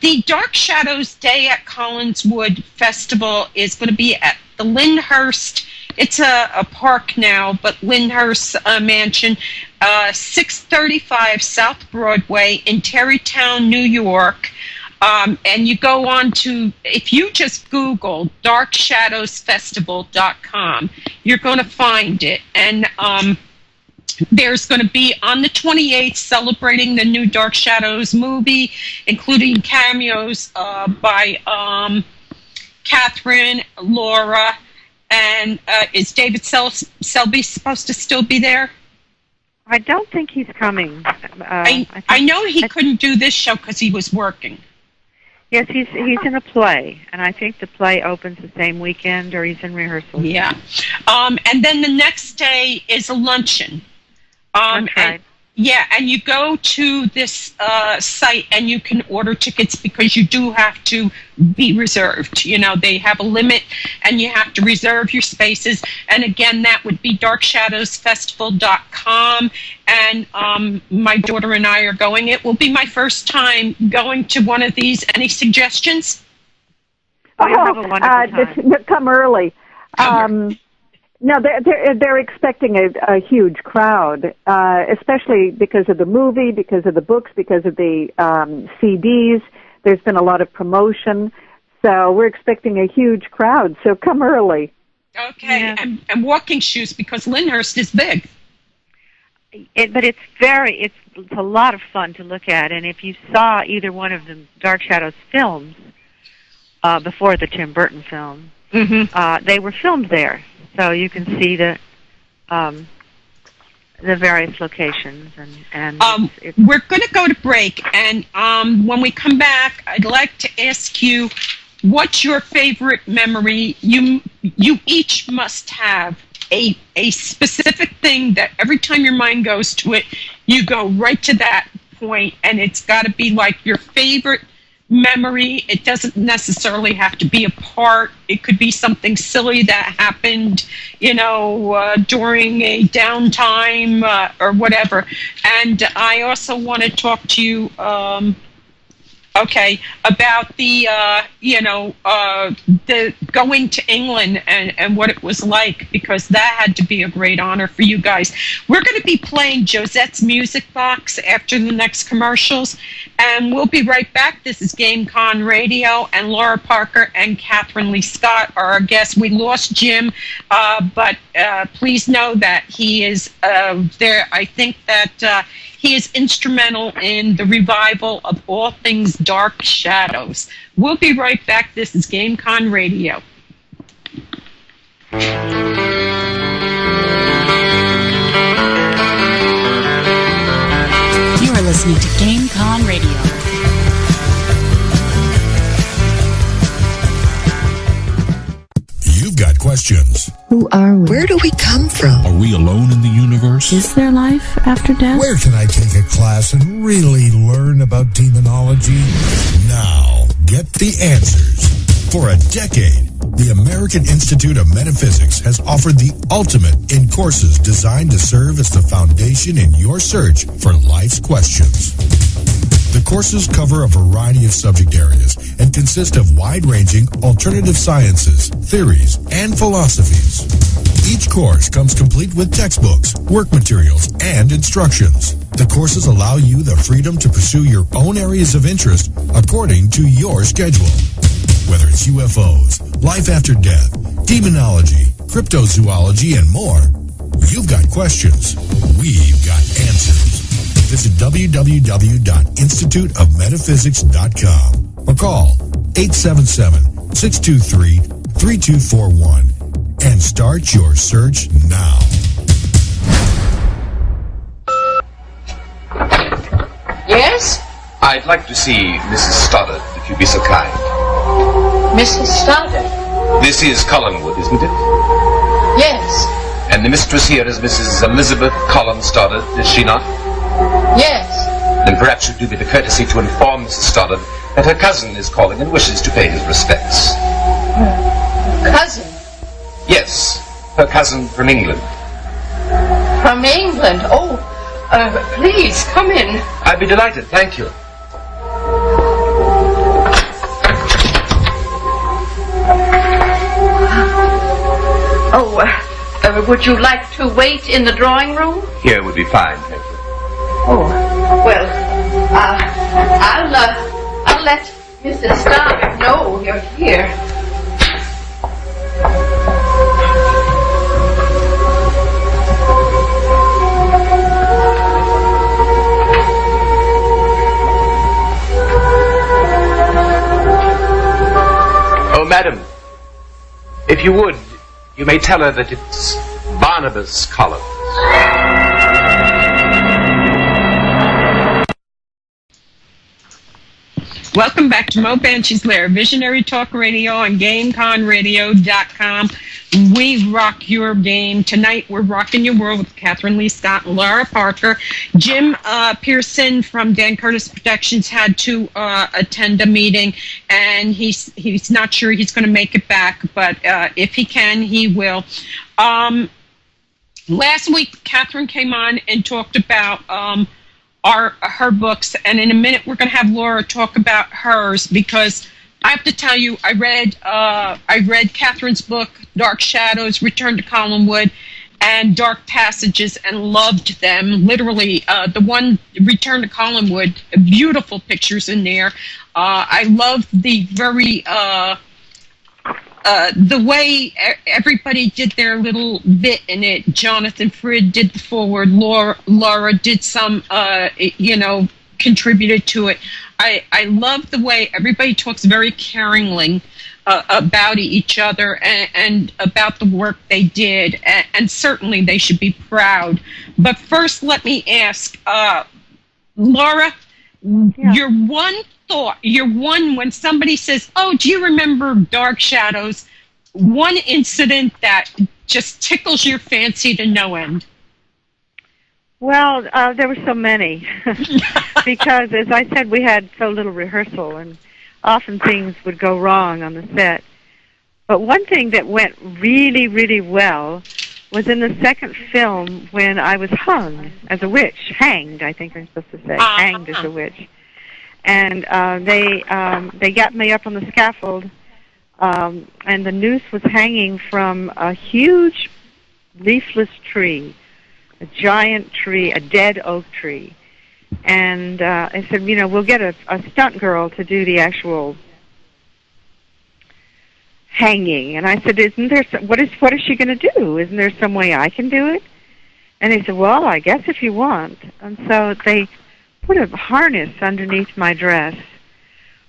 The Dark Shadows Day at Collinswood Festival is going to be at the Lyndhurst. It's a park now, but Lyndhurst Mansion, 635 South Broadway in Terrytown, New York. And you go on to, if you just Google darkshadowsfestival.com, you're going to find it. And there's going to be, on the 28th, celebrating the new Dark Shadows movie, including cameos by Kathryn, Laura, and is David Selby supposed to still be there? I don't think he's coming. I know he couldn't do this show because he was working. Yes, he's in a play, and I think the play opens the same weekend, or he's in rehearsal. Yeah. And then the next day is a luncheon. That's right. And you go to this site and you can order tickets, because you do have to be reserved. They have a limit and you have to reserve your spaces. And again, that would be darkshadowsfestival.com. And my daughter and I are going. It will be my first time going to one of these. Any suggestions? You'll have a wonderful time. Come early. No, they're expecting a huge crowd, especially because of the movie, because of the books, because of the CDs. There's been a lot of promotion, so we're expecting a huge crowd. So come early. Okay, Yeah. and walking shoes because Lyndhurst is big. But it's a lot of fun to look at, and if you saw either one of the Dark Shadows films before the Tim Burton film, they were filmed there, so you can see the various locations. And we're going to go to break, and when we come back, I'd like to ask you, what's your favorite memory? You each must have a specific thing that every time your mind goes to it, you go right to that point, and it's got to be like your favorite memory. It doesn't necessarily have to be a part. It could be something silly that happened, during a downtime or whatever. And I also want to talk to you, about the going to England and what it was like, because that had to be a great honor for you guys. We're going to be playing Josette's Music Box after the next commercials, and we'll be right back. This is GameCon Radio, and Lara Parker and Kathryn Leigh Scott are our guests. We lost Jim, but please know that he is there. I think that he is instrumental in the revival of all things Dark Shadows. We'll be right back. This is GameCon Radio. You are listening to GameCon Radio. You've got questions. Who are we? Where do we come from? Are we alone in the universe? Is there life after death? Where can I take a class and really learn about demonology? Now, get the answers. For a decade, the American Institute of Metaphysics has offered the ultimate in courses designed to serve as the foundation in your search for life's questions. The courses cover a variety of subject areas and consist of wide-ranging alternative sciences, theories, and philosophies. Each course comes complete with textbooks, work materials, and instructions. The courses allow you the freedom to pursue your own areas of interest according to your schedule. Whether it's UFOs, life after death, demonology, cryptozoology, and more, you've got questions. We've got answers. Visit www.instituteofmetaphysics.com or call 877-623-3241 and start your search now. Yes? I'd like to see Mrs. Stoddard, if you'd be so kind. Mrs. Stoddard? This is Collinwood, isn't it? Yes. And the mistress here is Mrs. Elizabeth Collins Stoddard, is she not? Yes. Then perhaps you'd do me the courtesy to inform Mrs. Stoddard that her cousin is calling and wishes to pay his respects. Cousin? Yes, her cousin from England. From England? Oh, please, come in. I'd be delighted, thank you. Oh, would you like to wait in the drawing room? Here would be fine, thank you. Oh, well, I'll let Mrs. Stoddard know you're here. Oh, madam, if you would, you may tell her that it's Barnabas Collins. Welcome back to Mo Banshee's Lair, Visionary Talk Radio on GameConRadio.com. We rock your game. Tonight we're rocking your world with Kathryn Leigh Scott and Lara Parker. Jim Pierson from Dan Curtis Productions had to attend a meeting, and he's not sure he's going to make it back, but if he can, he will. Last week, Kathryn came on and talked about her books, and in a minute we're going to have Lara talk about hers, because I have to tell you, I read Kathryn's book, Dark Shadows, Return to Collinwood, and Dark Passages, and loved them. Literally, the one, Return to Collinwood, beautiful pictures in there. I love the very the way everybody did their little bit in it. Jonathan Frid did the forward. Laura did some, contributed to it. I love the way everybody talks very caringly about each other and about the work they did, and certainly they should be proud. But first, let me ask, Laura, your one thought, when somebody says, oh, do you remember Dark Shadows, one incident that just tickles your fancy to no end? Well, there were so many because, as I said, we had so little rehearsal, and often things would go wrong on the set. But one thing that went really, really well was in the second film when I was hung as a witch. Hanged, I think I'm supposed to say. Hanged as a witch. And they got me up on the scaffold, and the noose was hanging from a huge leafless tree. A giant tree, a dead oak tree. And I said, we'll get a stunt girl to do the actual hanging. And I said, what is she going to do? Isn't there some way I can do it? And they said, well, I guess if you want. And so they put a harness underneath my dress,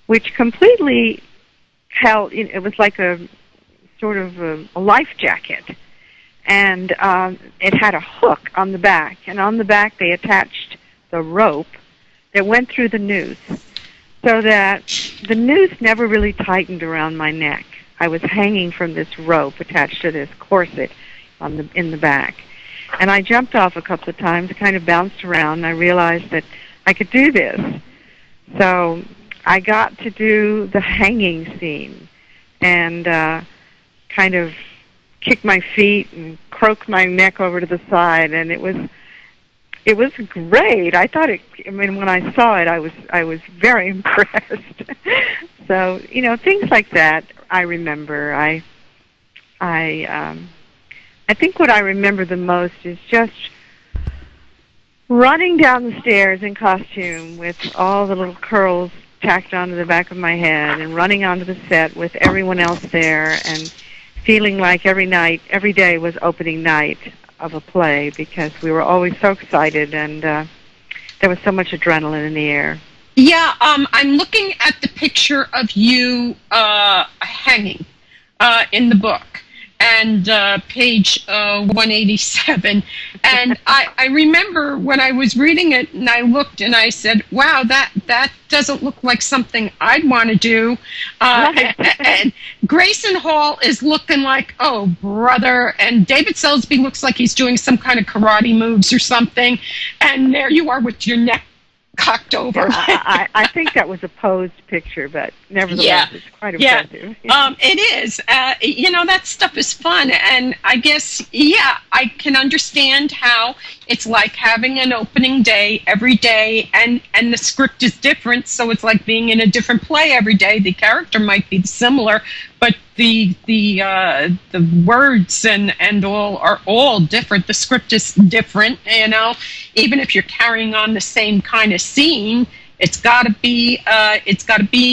which completely held, it was like a sort of a life jacket. And it had a hook on the back, and on the back they attached the rope that went through the noose, so that the noose never really tightened around my neck. I was hanging from this rope attached to this corset in the back. And I jumped off a couple of times, kind of bounced around, and I realized that I could do this. So I got to do the hanging scene and kind of kick my feet and croak my neck over to the side, and it was great. I thought when I saw it, I was very impressed. So, things like that I remember. I think what I remember the most is just running down the stairs in costume with all the little curls tacked onto the back of my head and running onto the set with everyone else there and feeling like every day was opening night of a play because we were always so excited and there was so much adrenaline in the air. Yeah, I'm looking at the picture of you hanging in the book, and page 187. And I remember when I was reading it, and I looked and I said, wow, that doesn't look like something I'd want to do. And Grayson Hall is looking like, oh, brother. And David Selsby looks like he's doing some kind of karate moves or something. And there you are with your neck cocked over. I think that was a posed picture, but nevertheless, it's quite impressive. Yeah. It is. That stuff is fun, and I guess, I can understand how it's like having an opening day every day, and the script is different, so it's like being in a different play every day. The character might be similar, but the words and all are all different. The script is different, even if you're carrying on the same kind of scene, it's got to be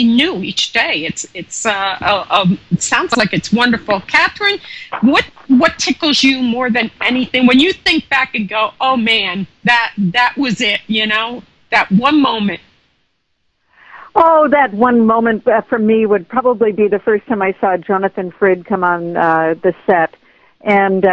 new each day. It sounds like it's wonderful. Kathryn, what tickles you more than anything when you think back and go, oh man, that was it, that one moment? Oh, that one moment for me would probably be the first time I saw Jonathan Frid come on the set, and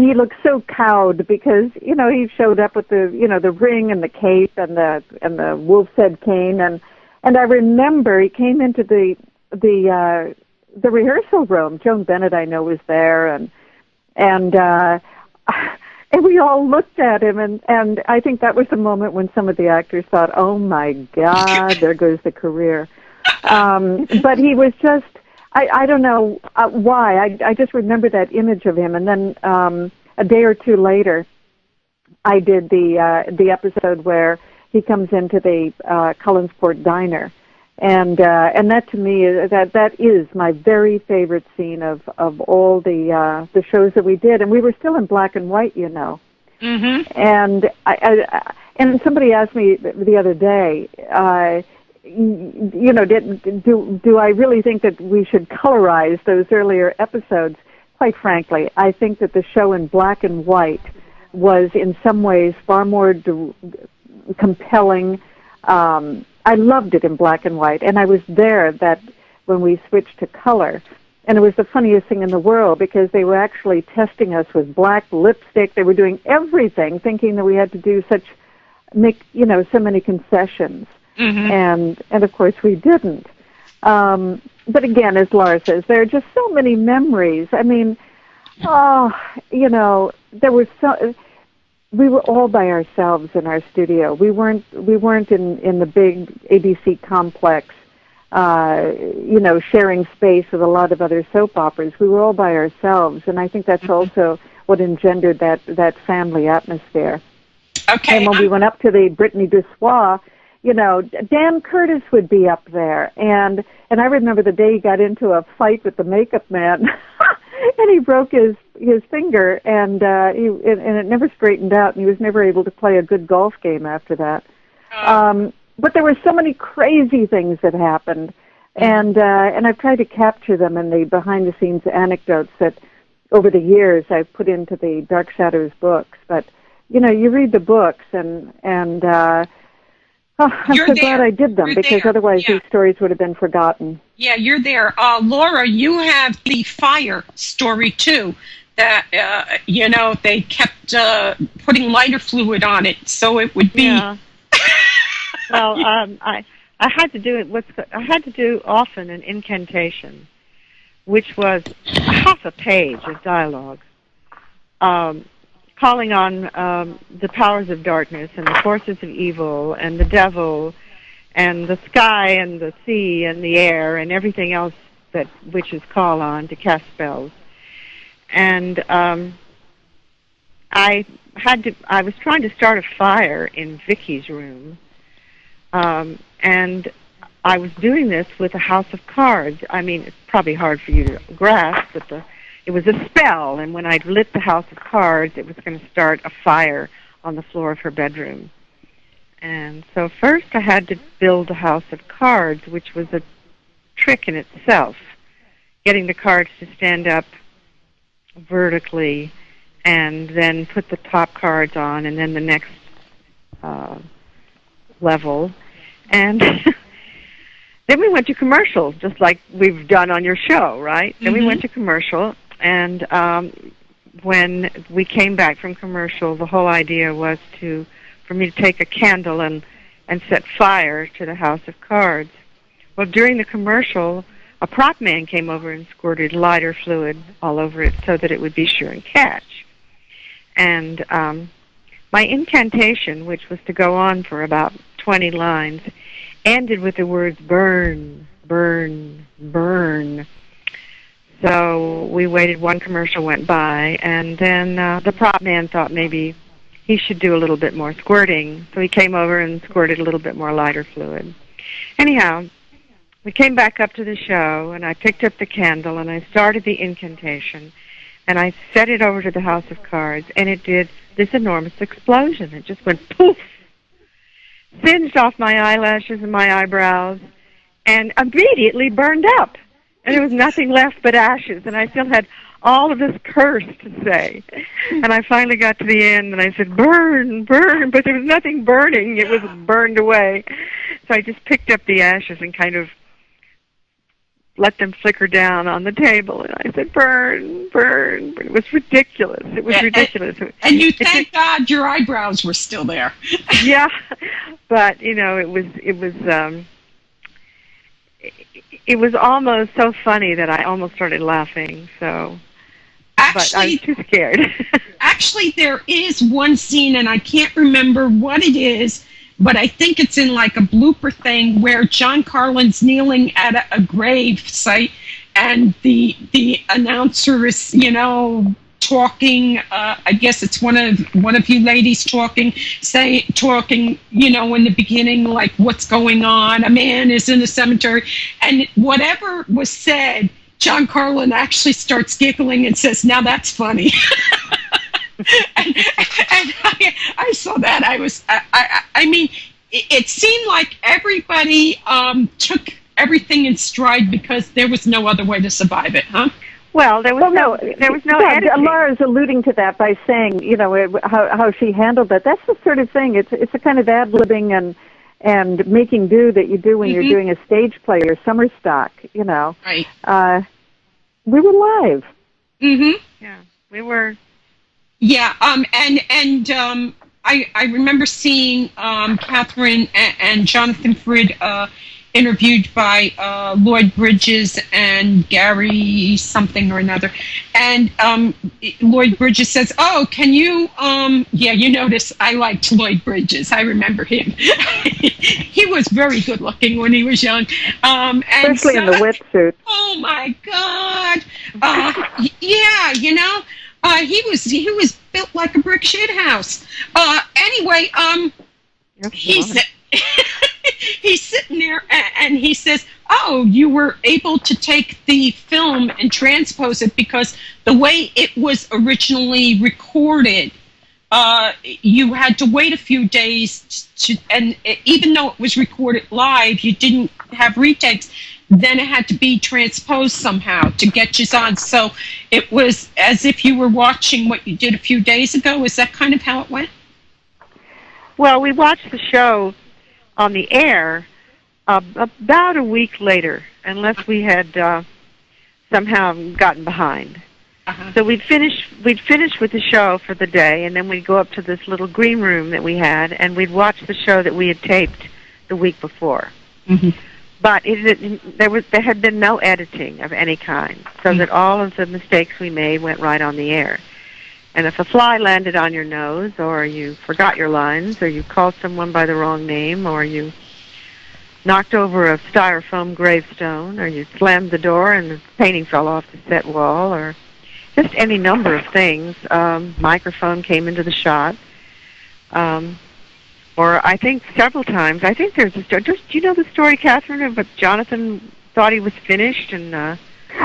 he looked so cowed because he showed up with the ring and the cape and the wolf's head cane, and I remember he came into the rehearsal room. Joan Bennett, I know, was there, and we all looked at him, and I think that was the moment when some of the actors thought, oh my God, there goes the career. But he was just, I don't know why, I just remember that image of him. And then a day or two later, I did the episode where he comes into the Collinsport Diner. And that to me, that is my very favorite scene of all the shows that we did, and we were still in black and white, Mm-hmm. And and somebody asked me the other day, do I really think that we should colorize those earlier episodes? Quite frankly, I think that the show in black and white was in some ways far more compelling. I loved it in black and white, and I was there that when we switched to color. And it was the funniest thing in the world because they were actually testing us with black lipstick. They were doing everything, thinking that we had to do so many concessions. And of course we didn't. But again, as Lara says, there are just so many memories. I mean, there was we were all by ourselves in our studio. We weren't in the big ABC complex, sharing space with a lot of other soap operas. We were all by ourselves, and I think that's also what engendered that family atmosphere. Okay. And when we went up to the Brittany Dussois, Dan Curtis would be up there, and I remember the day he got into a fight with the makeup man, and he broke his finger, and it never straightened out, and he was never able to play a good golf game after that. But there were so many crazy things that happened, and I've tried to capture them in the behind-the-scenes anecdotes that, over the years, I've put into the Dark Shadows books. But you read the books, and I'm so glad I did them, because otherwise these stories would have been forgotten. Yeah, you're there. Laura, you have the fire story, too, that, they kept putting lighter fluid on it, so it would be... Yeah. Well, I had to do it. I had to do often an incantation, which was half a page of dialogue, calling on the powers of darkness and the forces of evil and the devil and the sky and the sea and the air and everything else that witches call on to cast spells. And I was trying to start a fire in Vicky's room. And I was doing this with a house of cards. I mean, it's probably hard for you to grasp, but it was a spell, and when I'd lit the house of cards, it was going to start a fire on the floor of her bedroom. And so first I had to build a house of cards, which was a trick in itself, getting the cards to stand up vertically, and then put the top cards on, and then the next level. And then we went to commercial, just like we've done on your show, right? Then we went to commercial, and when we came back from commercial, the whole idea was for me to take a candle and set fire to the house of cards. Well, during the commercial, a prop man came over and squirted lighter fluid all over it so that it would be sure and catch. And my incantation, which was to go on for about 20 lines, ended with the words burn, burn, burn. So we waited, one commercial went by, and then the prop man thought maybe he should do a little bit more squirting. So he came over and squirted a little bit more lighter fluid. Anyhow, we came back up to the show, and I picked up the candle, and I started the incantation, and I set it over to the house of cards, and it did this enormous explosion. It just went poof, singed off my eyelashes and my eyebrows, and immediately burned up. And there was nothing left but ashes, and I still had all of this curse to say. And I finally got to the end, and I said, burn, burn, but there was nothing burning. It was burned away. So I just picked up the ashes and kind of let them flicker down on the table, and I said, burn, burn. But it was ridiculous. It was ridiculous. And you thank God your eyebrows were still there. Yeah, but, it was almost so funny that I almost started laughing, so... But I was too scared. Actually, there is one scene, and I can't remember what it is, but I think it's in like a blooper thing where John Carlin's kneeling at a grave site, and the announcer is, talking. I guess it's one of you ladies talking, in the beginning, like, what's going on? A man is in the cemetery, and whatever was said, John Carlin actually starts giggling and says, "Now that's funny." and I saw that. I mean, it seemed like everybody took everything in stride because there was no other way to survive it, huh? Well, there was no editing. Lara's alluding to that by saying, how she handled that. That's the sort of thing. It's a kind of ad-libbing and making do that you do when you're doing a stage play or summer stock, Right. We were live. Mm-hmm. Yeah, we were. Yeah, I remember seeing Kathryn and Jonathan Frid interviewed by Lloyd Bridges and Gary something or another. And Lloyd Bridges says, "Oh, can you, you notice I liked Lloyd Bridges. I remember him. He was very good looking when he was young. Especially in the wetsuit. Oh, my God. He was built like a brick shit house. Anyway, he's sitting there and he says, "Oh, you were able to take the film and transpose it because the way it was originally recorded, you had to wait a few days and even though it was recorded live, you didn't have retakes. Then it had to be transposed somehow to get you on. So it was as if you were watching what you did a few days ago. Is that kind of how it went?" Well, we watched the show on the air about a week later, unless we had somehow gotten behind. So we'd finish with the show for the day, and then we'd go up to this little green room that we had, and we'd watch the show that we had taped the week before. But there had been no editing of any kind, so that all of the mistakes we made went right on the air. And if a fly landed on your nose, or you forgot your lines, or you called someone by the wrong name, or you knocked over a styrofoam gravestone, or you slammed the door and the painting fell off the set wall, or just any number of things, microphone came into the shot, or I think several times, I think there's a story. Do you know the story, Kathryn, of Jonathan thought he was finished? And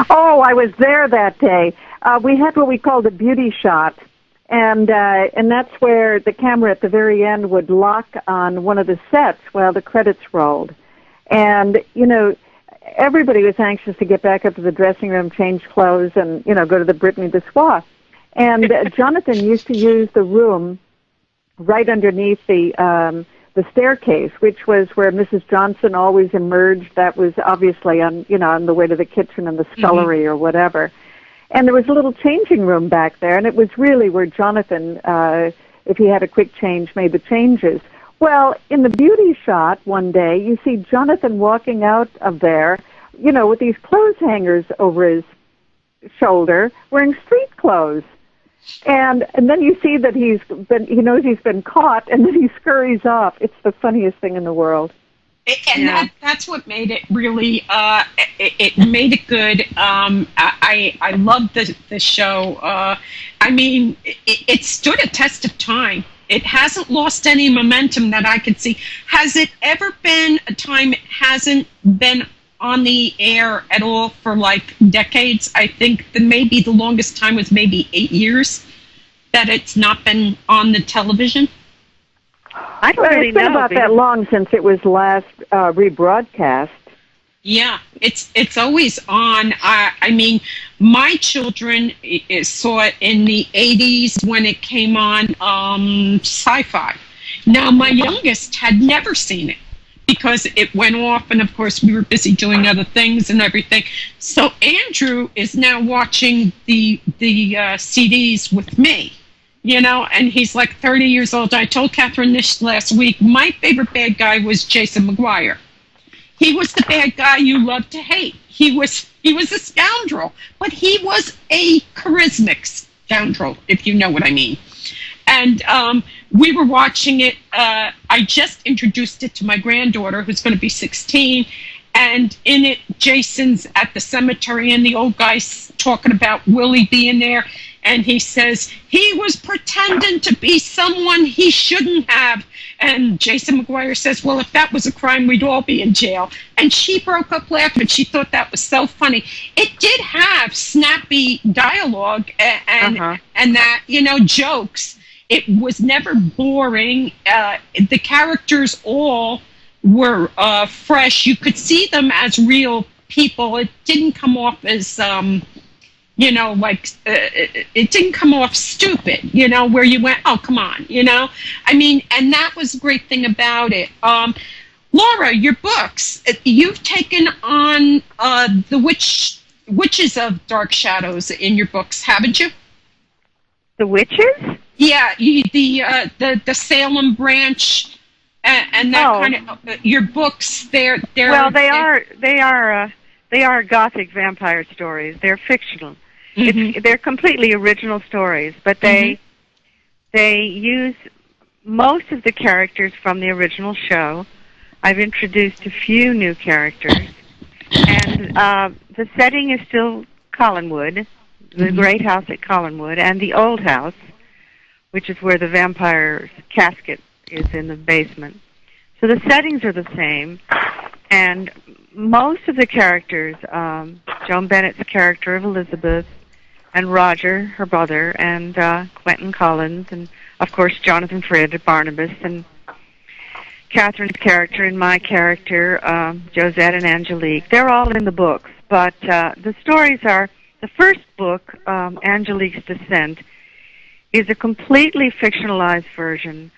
Oh, I was there that day. We had what we called a beauty shot, and that's where the camera at the very end would lock on one of the sets while the credits rolled. And, everybody was anxious to get back up to the dressing room, change clothes, and, go to the Brittany Bissois. And Jonathan used to use the room right underneath the staircase, which was where Mrs. Johnson always emerged. That was obviously on the way to the kitchen and the scullery or whatever. And there was a little changing room back there, and it was really where Jonathan, if he had a quick change, made the changes. Well, in the beauty shot one day, you see Jonathan walking out of there, with these clothes hangers over his shoulder, wearing street clothes. And then you see that he knows he's been caught, and then he scurries off. It's the funniest thing in the world. And that's what made it really, it made it good. I loved the show. I mean, it stood a test of time. It hasn't lost any momentum that I could see. Has it ever been a time it hasn't been on the air at all for like decades? I think maybe the longest time was maybe 8 years that it's not been on the television. I don't really know. It's been about that long since it was last rebroadcast. Yeah, it's always on. I mean, my children saw it in the 80s when it came on Sci-Fi. Now, my youngest had never seen it because it went off, and of course we were busy doing other things and everything. So Andrew is now watching the CDs with me. And he's like 30 years old. I told Kathryn this last week, my favorite bad guy was Jason McGuire. He was the bad guy you loved to hate. He was a scoundrel, but he was a charismatic scoundrel, if you know what I mean. And we were watching it. I just introduced it to my granddaughter, who's going to be 16. And in it, Jason's at the cemetery, and the old guy's talking about Willie being there. And he says, he was pretending to be someone he shouldn't have. And Jason McGuire says, well, if that was a crime, we'd all be in jail. And she broke up laughing. She thought that was so funny. It did have snappy dialogue and that, jokes. it was never boring. The characters all were fresh. You could see them as real people. It didn't come off as you know, like it didn't come off stupid, you know, where you went, oh, come on, you know. I mean, and that was the great thing about it. Lara, your books, you've taken on the witches of Dark Shadows in your books, haven't you? The witches? Yeah, the Salem branch and that kind of your books. They're well, they are Gothic vampire stories. They're fictional. Mm-hmm. They're completely original stories, but they use most of the characters from the original show. I've introduced a few new characters, and the setting is still Collinwood, the great house at Collinwood, and the old house, which is where the vampire's casket is in the basement. So the settings are the same, and most of the characters, Joan Bennett's character of Elizabeth, and Roger, her brother, and Quentin Collins, and of course Jonathan Frid, Barnabas, and Kathryn's character and my character, Josette and Angelique. They're all in the books, but the stories are, the first book, Angelique's Descent, is a completely fictionalized version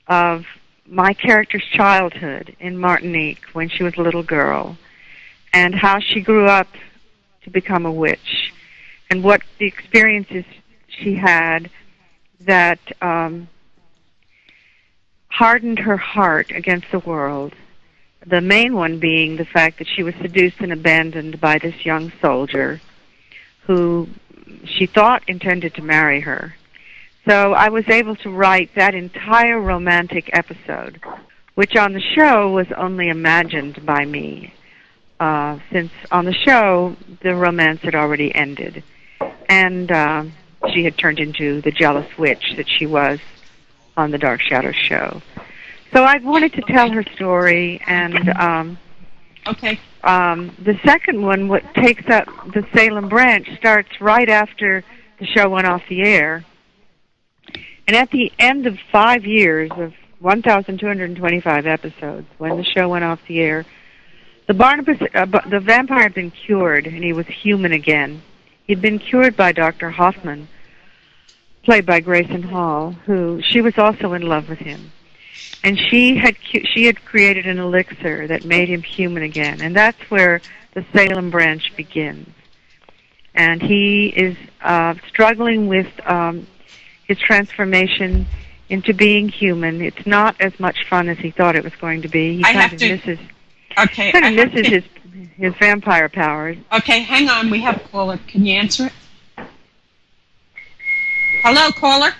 of my character's childhood in Martinique when she was a little girl, and how she grew up to become a witch, and what the experiences she had that hardened her heart against the world. The main one being the fact that she was seduced and abandoned by this young soldier who she thought intended to marry her. So I was able to write that entire romantic episode, which on the show was only imagined by me, since on the show the romance had already ended, and she had turned into the jealous witch that she was on the Dark Shadows show. So I wanted to tell her story, and the second one, what takes up the Salem branch, starts right after the show went off the air. And at the end of 5 years of 1,225 episodes, when the show went off the air, the vampire had been cured, and he was human again. He'd been cured by Dr. Hoffman, played by Grayson Hall, who she was also in love with him, and she had created an elixir that made him human again, and that's where the Salem branch begins. And he is struggling with his transformation into being human. It's not as much fun as he thought it was going to be. He kind of misses his vampire powers. Okay, hang on. We have a caller. Can you answer it? Hello, caller.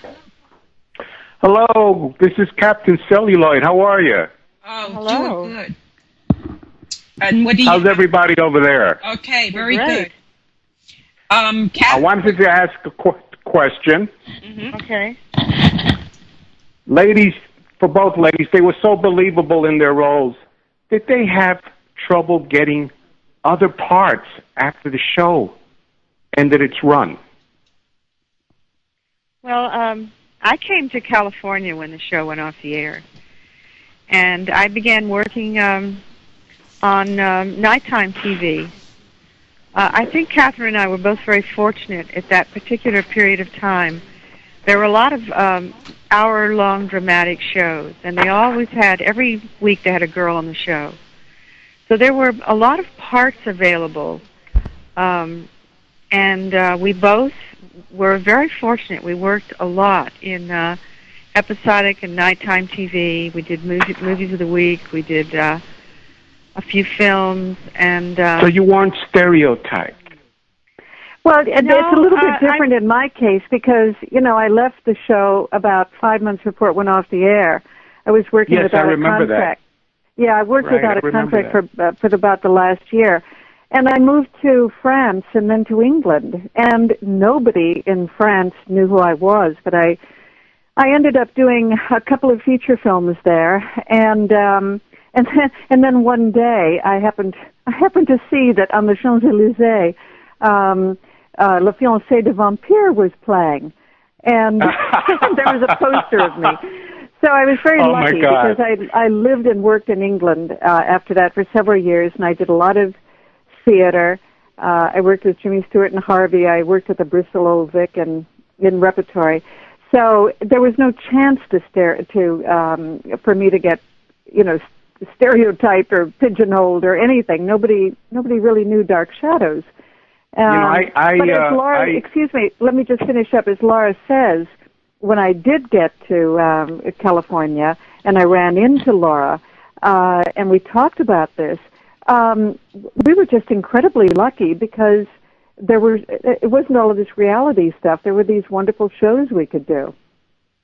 Hello, this is Captain Celluloid. How are you? Oh, hello. Doing good. And what do you? How's everybody over there? Okay, very good. I wanted to ask a question. Mm-hmm. Okay. Ladies, for both ladies, they were so believable in their roles. Did they have trouble getting other parts after the show ended its run? Well, I came to California when the show went off the air, and I began working on nighttime TV. I think Kathryn and I were both very fortunate at that particular period of time. There were a lot of hour-long dramatic shows, and they always had, every week they had a girl on the show. So there were a lot of parts available, and we both were very fortunate. We worked a lot in episodic and nighttime TV. We did movies of the week. We did a few films, and so you weren't stereotyped. Well, it's a little bit different in my case because, you know, I left the show about 5 months before it went off the air. I was working without a contract. Yeah, I worked without a contract for about the last year. And I moved to France and then to England. And nobody in France knew who I was, but I ended up doing a couple of feature films there. And then one day I happened to see that on the Champs-Élysées, Le Fiancé de Vampire was playing. and there was a poster of me. So I was very lucky because I lived and worked in England after that for several years, and I did a lot of theater. I worked with Jimmy Stewart and Harvey. I worked at the Bristol Old Vic and in repertory. So there was no chance for me to get, stereotyped or pigeonholed or anything. Nobody really knew Dark Shadows. But as Lara, excuse me, let me just finish up. As Lara says, when I did get to California and I ran into Lara and we talked about this, we were just incredibly lucky because it wasn't all of this reality stuff. There were these wonderful shows we could do.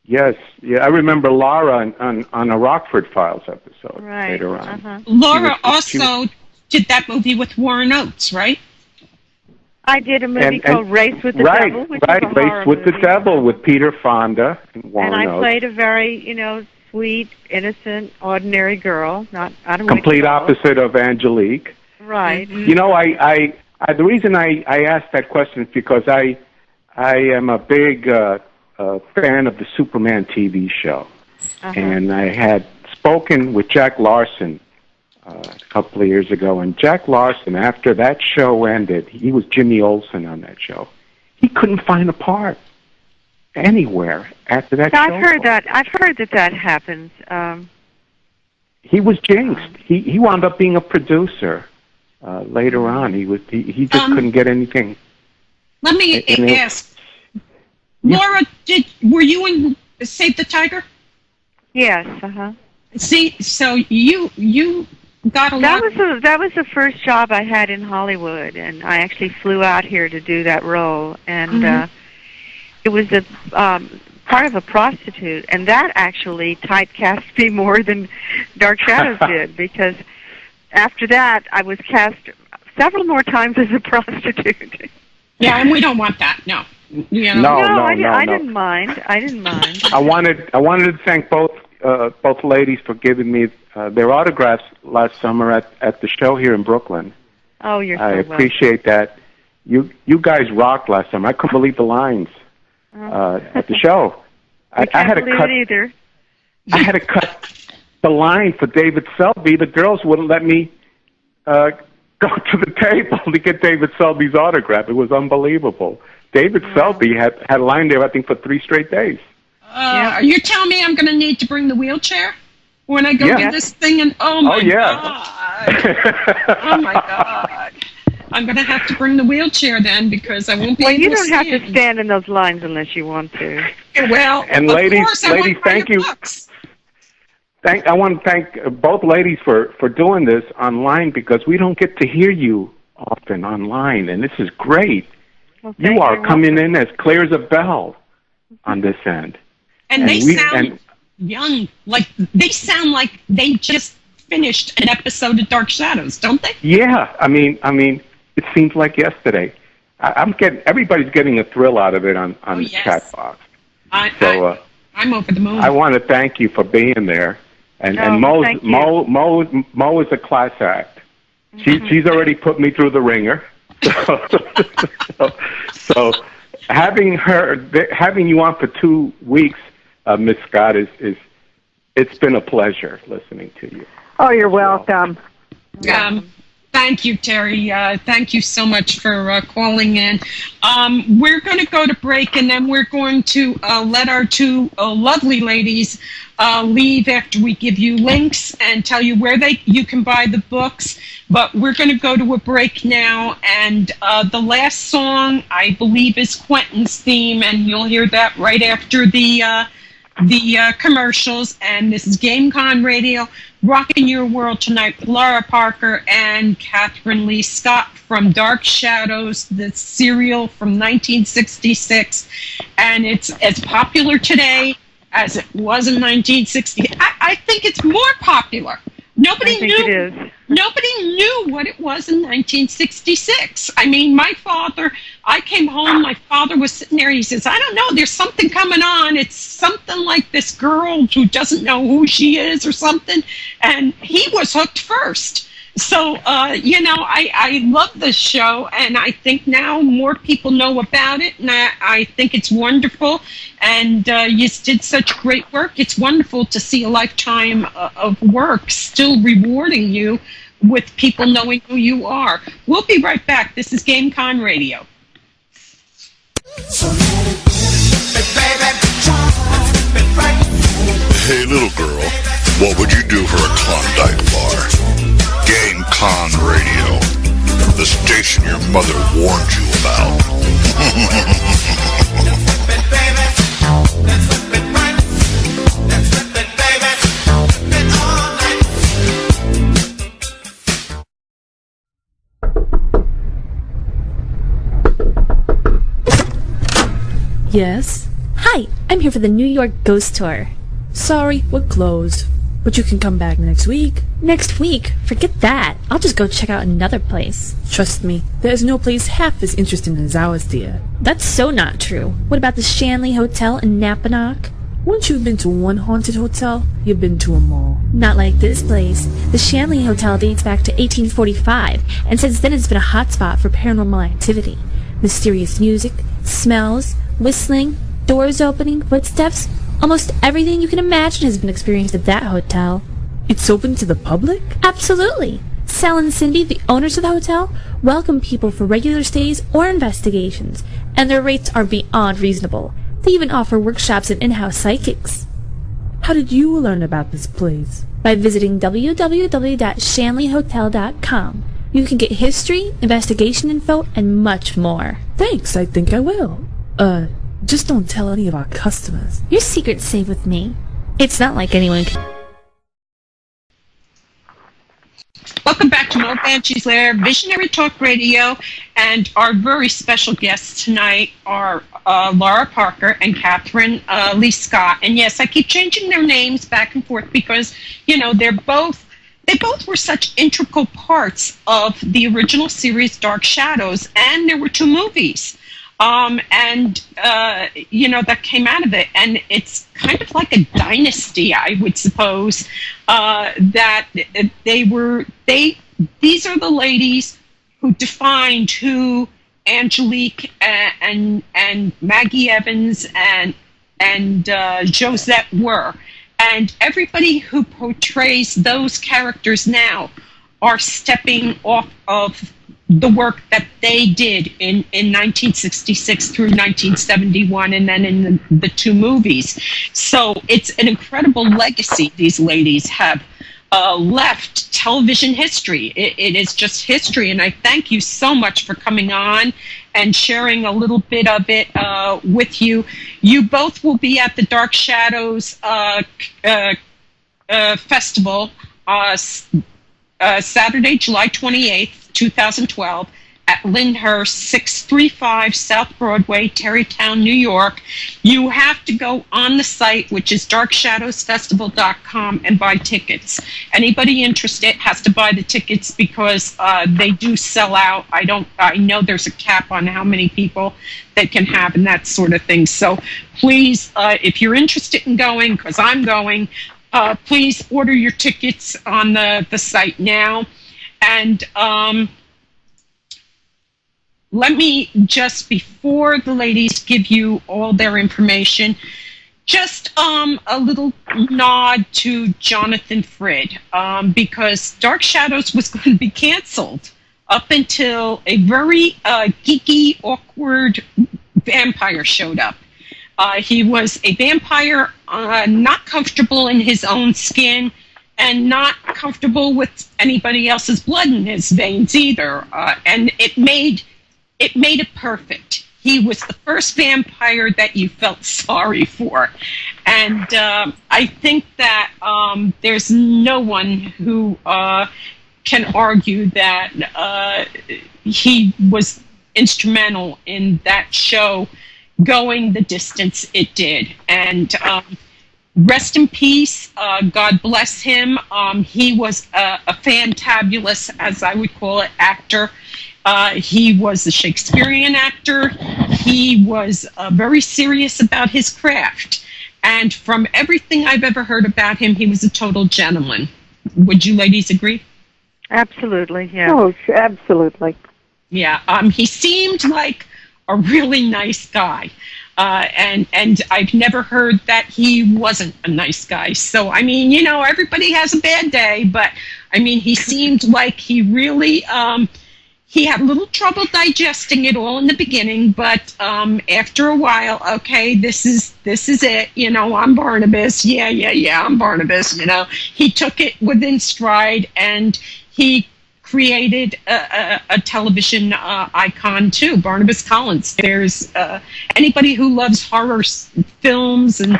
Yes, I remember Lara on a Rockford Files episode later on. Uh-huh. Lara also did that movie with Warren Oates, right? I did a movie called Race with the Devil, which is a horror Race with movie. the Devil with Peter Fonda and Warren Oates. And I played a very, sweet, innocent, ordinary girl, complete opposite of Angelique. Right. Mm-hmm. The reason I asked that question is because I am a big fan of the Superman TV show, and I had spoken with Jack Larson a couple of years ago, and Jack Larson, after that show ended, he was Jimmy Olsen on that show. He couldn't find a part anywhere after that show. I've heard that happens. He was jinxed. He wound up being a producer later on. He just couldn't get anything. Let me ask, Lara, were you in Save the Tiger? Yes. See, so you got a lot. That was the first job I had in Hollywood, and I actually flew out here to do that role, and it was a part of a prostitute, and that actually typecast me more than Dark Shadows did, because after that I was cast several more times as a prostitute. Yeah, and we don't want that. No. No, I didn't mind. I wanted to thank both ladies for giving me their autographs last summer at the show here in Brooklyn. Oh, you're so I welcome. appreciate that. You guys rocked last summer. I couldn't believe the lines at the show. I had to cut either. I had to cut the line for David Selby. The girls wouldn't let me go to the table to get David Selby's autograph. It was unbelievable. David Selby had a line there, I think, for 3 straight days. Are you telling me I'm going to need to bring the wheelchair when I go to this thing? And oh my God! Oh my God! I'm going to have to bring the wheelchair then because I won't be. Well, able you to don't have stand. to stand in those lines unless you want to. Well, and of ladies, course, I thank you. I want to thank both ladies for doing this online because we don't get to hear you often online, and this is great. Well, you are coming in as clear as a bell on this end. And they sound young. Like they sound like they just finished an episode of Dark Shadows, don't they? Yeah, I mean, it seems like yesterday. Everybody's getting a thrill out of it on the chat box. I'm over the moon. I want to thank you for being there. And Mo is a class act. She's already put me through the ringer. So having you on for 2 weeks, Miss Scott, it's been a pleasure listening to you. Oh, you're welcome. Thank you, Terry. Thank you so much for calling in. We're going to go to break, and then we're going to let our two lovely ladies leave after we give you links and tell you where you can buy the books. But we're going to go to a break now, and the last song, I believe, is Quentin's theme, and you'll hear that right after the commercials. And this is GameCon Radio, rocking your world tonight with Lara Parker and Kathryn Leigh Scott from Dark Shadows, the serial from 1966. And it's as popular today as it was in 1960. I think it's more popular. Nobody knew what it was in 1966. I mean, I came home, my father was sitting there, he says, I don't know, there's something coming on. It's something like this girl who doesn't know who she is or something. And he was hooked first. So, I love this show, and I think now more people know about it, and I think it's wonderful, and you did such great work. It's wonderful to see a lifetime of work still rewarding you with people knowing who you are. We'll be right back. This is GameCon Radio. Hey, little girl, what would you do for a Klondike bar? GameCon Radio, the station your mother warned you about. Yes? Hi, I'm here for the New York Ghost Tour. Sorry, we're closed. But you can come back next week. Next week? Forget that. I'll just go check out another place. Trust me, there's no place half as interesting as ours, dear. That's so not true. What about the Shanley Hotel in Napanock? Once you've been to one haunted hotel, you've been to them all. Not like this place. The Shanley Hotel dates back to 1845, and since then it's been a hotspot for paranormal activity. Mysterious music, smells, whistling, doors opening, footsteps. Almost everything you can imagine has been experienced at that hotel. It's open to the public? Absolutely. Sal and Cindy, the owners of the hotel, welcome people for regular stays or investigations, and their rates are beyond reasonable. They even offer workshops and in-house psychics. How did you learn about this place? By visiting www.shanleyhotel.com. You can get history, investigation info, and much more. Thanks, I think I will. Just don't tell any of our customers. Your secret's safe with me. It's not like anyone can... Welcome back to Mo Banshee's Lair, Visionary Talk Radio, and our very special guests tonight are Lara Parker and Kathryn Leigh Scott. And yes, I keep changing their names back and forth because, they both were such integral parts of the original series Dark Shadows, and there were 2 movies. That came out of it, and it's kind of like a dynasty, I would suppose, that these are the ladies who defined who Angelique and Maggie Evans and Josette were, and everybody who portrays those characters now are stepping off of the work that they did in 1966 through 1971, and then in the 2 movies. So it's an incredible legacy these ladies have left television history. It is just history, and I thank you so much for coming on and sharing a little bit of it with you. You both will be at the Dark Shadows Festival Saturday, July 28th, 2012, at Lyndhurst, 635 South Broadway, Tarrytown, New York. You have to go on the site, which is darkshadowsfestival.com, and buy tickets. Anybody interested has to buy the tickets because they do sell out. I know there's a cap on how many people they can have and that sort of thing. So please, if you're interested in going, because I'm going, please order your tickets on the site now. And let me just, before the ladies give you all their information, just a little nod to Jonathan Frid, because Dark Shadows was going to be canceled up until a very geeky, awkward vampire showed up. He was a vampire, not comfortable in his own skin, and not comfortable with anybody else's blood in his veins either. And it made it perfect. He was the first vampire that you felt sorry for. And I think that there's no one who can argue that he was instrumental in that show going the distance it did. And rest in peace. God bless him. He was a fantabulous, as I would call it, actor. He was a Shakespearean actor. He was very serious about his craft. And from everything I've ever heard about him, he was a total gentleman. Would you ladies agree? Absolutely, yeah. Oh, absolutely. Yeah, he seemed like a really nice guy. And I've never heard that he wasn't a nice guy. So, I mean, you know, everybody has a bad day, but, I mean, he seemed like he really, he had a little trouble digesting it all in the beginning, but after a while, okay, this is it, you know, I'm Barnabas, yeah, I'm Barnabas, you know. He took it within stride, and he created a television icon too, Barnabas Collins. There's anybody who loves horror films and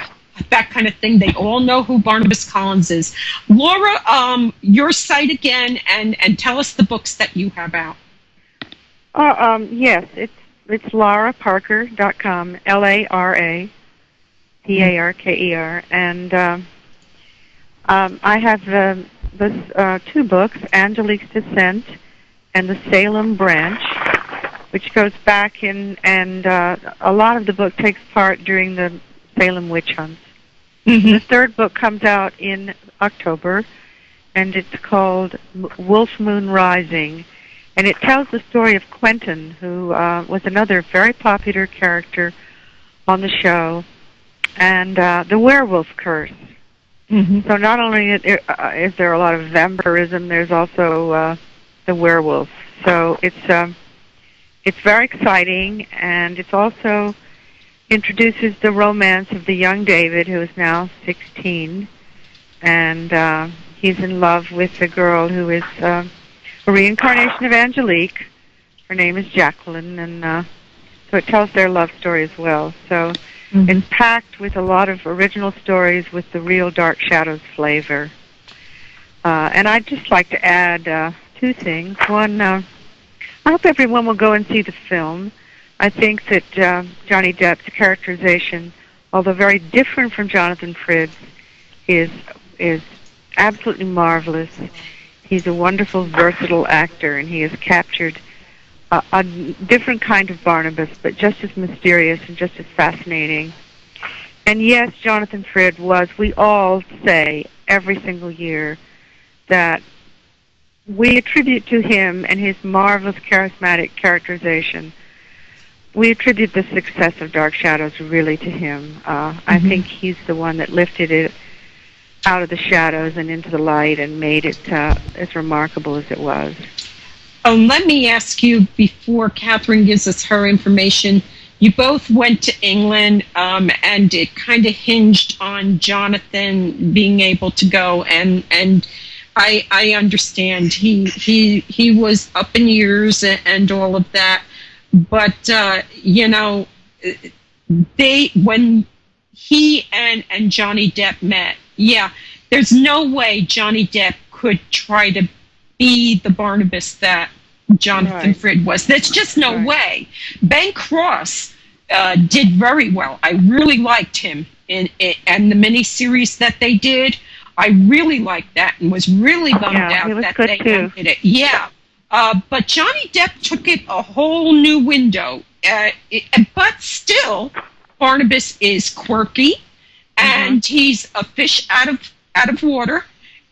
that kind of thing, they all know who Barnabas Collins is. Laura, your site again, and tell us the books that you have out. Yes, it's laraparker.com, LARAPARKER, and I have two books, Angelique's Descent and The Salem Branch, which goes back in, and a lot of the book takes part during the Salem witch hunts. Mm-hmm. The third book comes out in October, and it's called Wolf Moon Rising, and it tells the story of Quentin, who was another very popular character on the show, and the werewolf curse. Mm-hmm. So not only is there a lot of vampirism, there's also the werewolf. So it's very exciting, and it also introduces the romance of the young David, who is now 16, and he's in love with a girl who is a reincarnation of Angelique. Her name is Jacqueline, and so it tells their love story as well. So it's packed with a lot of original stories with the real Dark Shadows flavor. And I'd just like to add two things. One, I hope everyone will go and see the film. I think that Johnny Depp's characterization, although very different from Jonathan Frid's, is absolutely marvelous. He's a wonderful, versatile actor, and he has captured a different kind of Barnabas, but just as mysterious and just as fascinating. And yes, Jonathan Frid was, we all say every single year that we attribute to him and his marvelous charismatic characterization, we attribute the success of Dark Shadows really to him. I think he's the one that lifted it out of the shadows and into the light and made it as remarkable as it was. Oh, let me ask you, before Kathryn gives us her information, you both went to England, and it kind of hinged on Jonathan being able to go, and I understand he was up in years and all of that, but you know, when he and Johnny Depp met, yeah, there's no way Johnny Depp could try to be the Barnabas that Jonathan Frid was. There's just no way. Ben Cross did very well. I really liked him and the mini-series that they did. I really liked that and was really bummed out that they did it. Yeah. But Johnny Depp took it a whole new window. But still, Barnabas is quirky, and he's a fish out of water.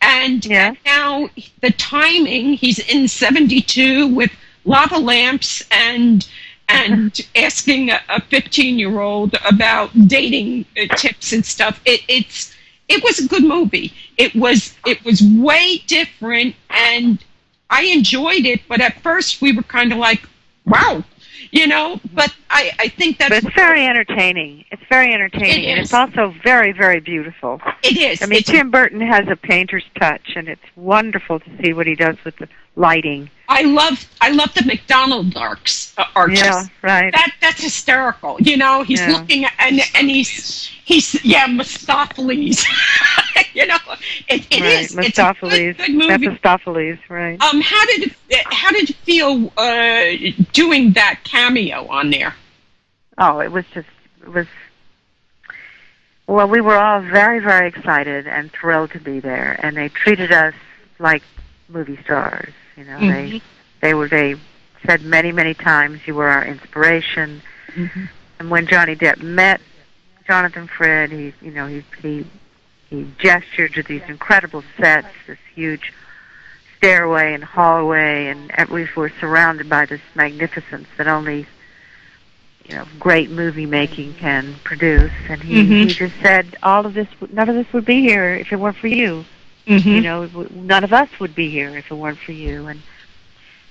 And now the timing, he's in 72 with lava lamps and asking a 15-year-old about dating tips and stuff. It was a good movie. It was way different, and I enjoyed it. But at first we were kind of like, wow, you know. But I think that's. But it's very entertaining. It's very entertaining, and it's also very, very beautiful. It is. I mean, Tim Burton has a painter's touch, and it's wonderful to see what he does with the lighting. I love the McDonald arcs. Yeah, right. That's hysterical. You know, he's looking at, and he's Mephistopheles. You know, it is. Mephistopheles. It's a good movie. Mephistopheles, right? How did it feel doing that cameo on there? Oh, it was. Well, we were all very, very excited and thrilled to be there, and they treated us like movie stars. You know, they said many, many times, "You were our inspiration." And when Johnny Depp met Jonathan Frid, he gestured to these incredible sets, this huge stairway and hallway, and we were surrounded by this magnificence that only, great movie making can produce. And he just said, none of this would be here if it weren't for you. None of us would be here if it weren't for you.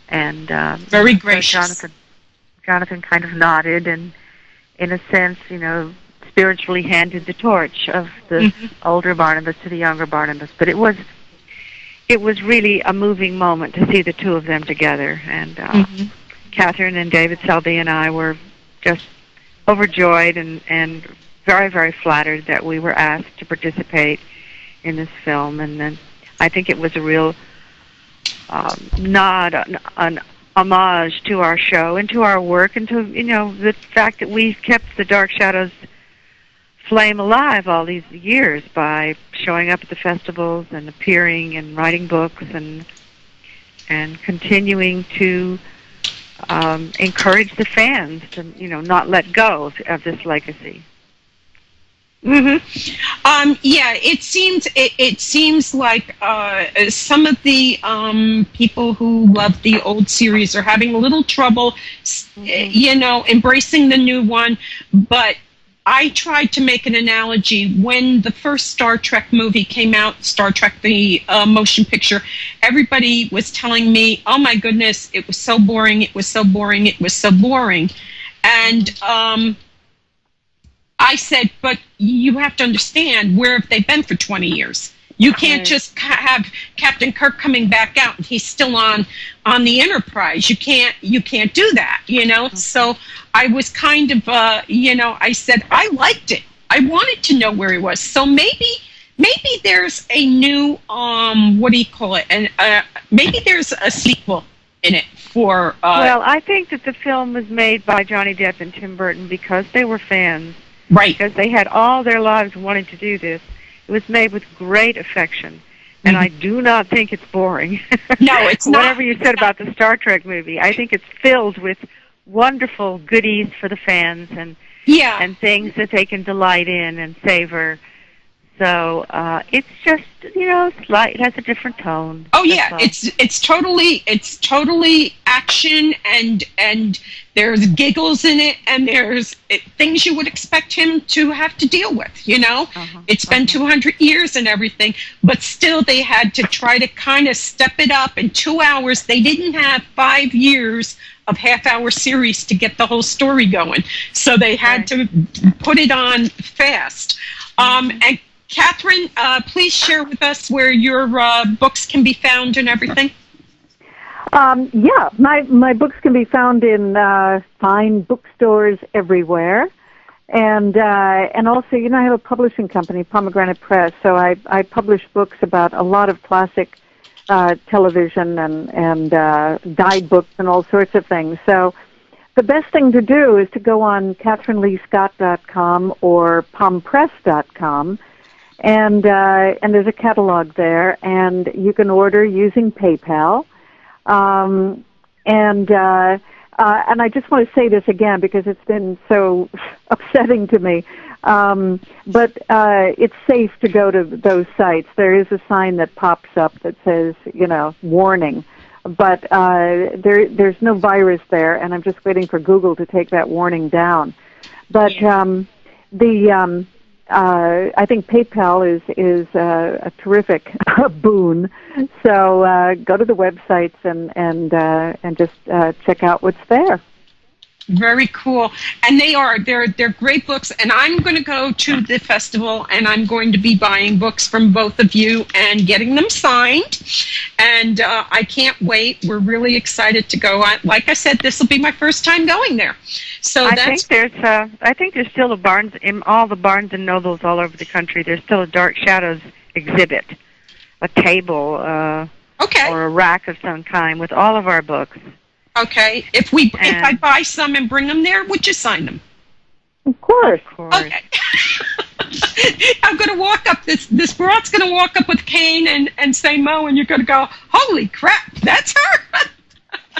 And very gracious. Jonathan kind of nodded and, in a sense, spiritually handed the torch of the older Barnabas to the younger Barnabas. But it was really a moving moment to see the two of them together. And Kathryn and David Selby and I were just overjoyed and very, very flattered that we were asked to participate in this film. And then I think it was a real nod, an homage to our show and to our work and to, the fact that we've kept the Dark Shadows flame alive all these years by showing up at the festivals and appearing and writing books and continuing to encourage the fans to, not let go of this legacy. Yeah, it seems like some of the people who love the old series are having a little trouble, embracing the new one. But I tried to make an analogy. When the first Star Trek movie came out, Star Trek, the motion picture, everybody was telling me, oh my goodness, it was so boring, it was so boring, it was so boring. And I said, but you have to understand, where have they been for 20 years? You can't just have Captain Kirk coming back out and he's still on the Enterprise. You can't do that, So I was kind of, I said I liked it. I wanted to know where he was. So maybe there's a new, what do you call it? And maybe there's a sequel in it for. Well, I think that the film was made by Johnny Depp and Tim Burton because they were fans. Right. Because they had all their lives wanting to do this. It was made with great affection. And I do not think it's boring. No, it's not. Whatever you said about the Star Trek movie, I think it's filled with wonderful goodies for the fans and things that they can delight in and savor. So it's just, it has a different tone. Oh yeah, it's totally action and there's giggles in it and there's things you would expect him to have to deal with. It's been 200 years and everything, but still they had to try to kind of step it up. In 2 hours, they didn't have 5 years of half-hour series to get the whole story going, so they had to put it on fast. And Kathryn, please share with us where your books can be found and everything. My books can be found in fine bookstores everywhere, and also, I have a publishing company, Pomegranate Press, so I publish books about a lot of classic television and guidebooks and all sorts of things. So the best thing to do is to go on KathrynLeighScott.com or PomPress.com. And there's a catalog there, and you can order using PayPal. And I just want to say this again because it's been so upsetting to me. But it's safe to go to those sites. There is a sign that pops up that says, warning. But there's no virus there, and I'm just waiting for Google to take that warning down. But I think PayPal is a terrific boon. So go to the websites and just check out what's there. Very cool. And they're great books. And I'm going to go to the festival and I'm going to be buying books from both of you and getting them signed. And I can't wait. We're really excited to go. Like I said, this will be my first time going there. So I think there's still in all the Barnes and Nobles all over the country. There's still a Dark Shadows exhibit, a table, or a rack of some kind with all of our books. Okay. If I buy some and bring them there, would you sign them? Of course. Okay. I'm going to walk up. This broad's going to walk up with Kane and say Mo, and you're going to go, holy crap, that's her.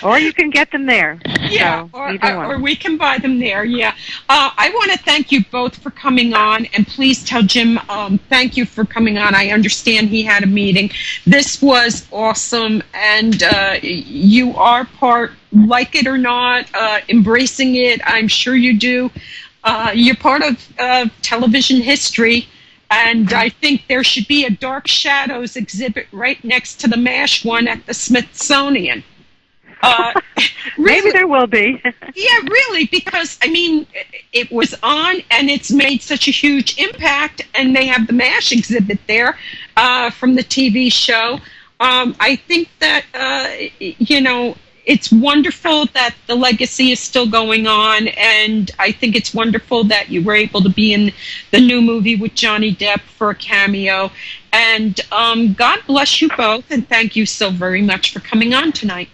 Or you can get them there. Yeah, So either one. or we can buy them there. Yeah. I want to thank you both for coming on, and please tell Jim thank you for coming on. I understand he had a meeting. This was awesome, and you are part, like it or not, embracing it. I'm sure you do. You're part of television history. And I think there should be a Dark Shadows exhibit right next to the MASH one at the Smithsonian. Really, maybe there will be. Yeah, really, because, I mean, it was on and it's made such a huge impact, and they have the MASH exhibit there from the TV show. I think that, it's wonderful that the legacy is still going on, and I think it's wonderful that you were able to be in the new movie with Johnny Depp for a cameo. And God bless you both, and thank you so very much for coming on tonight.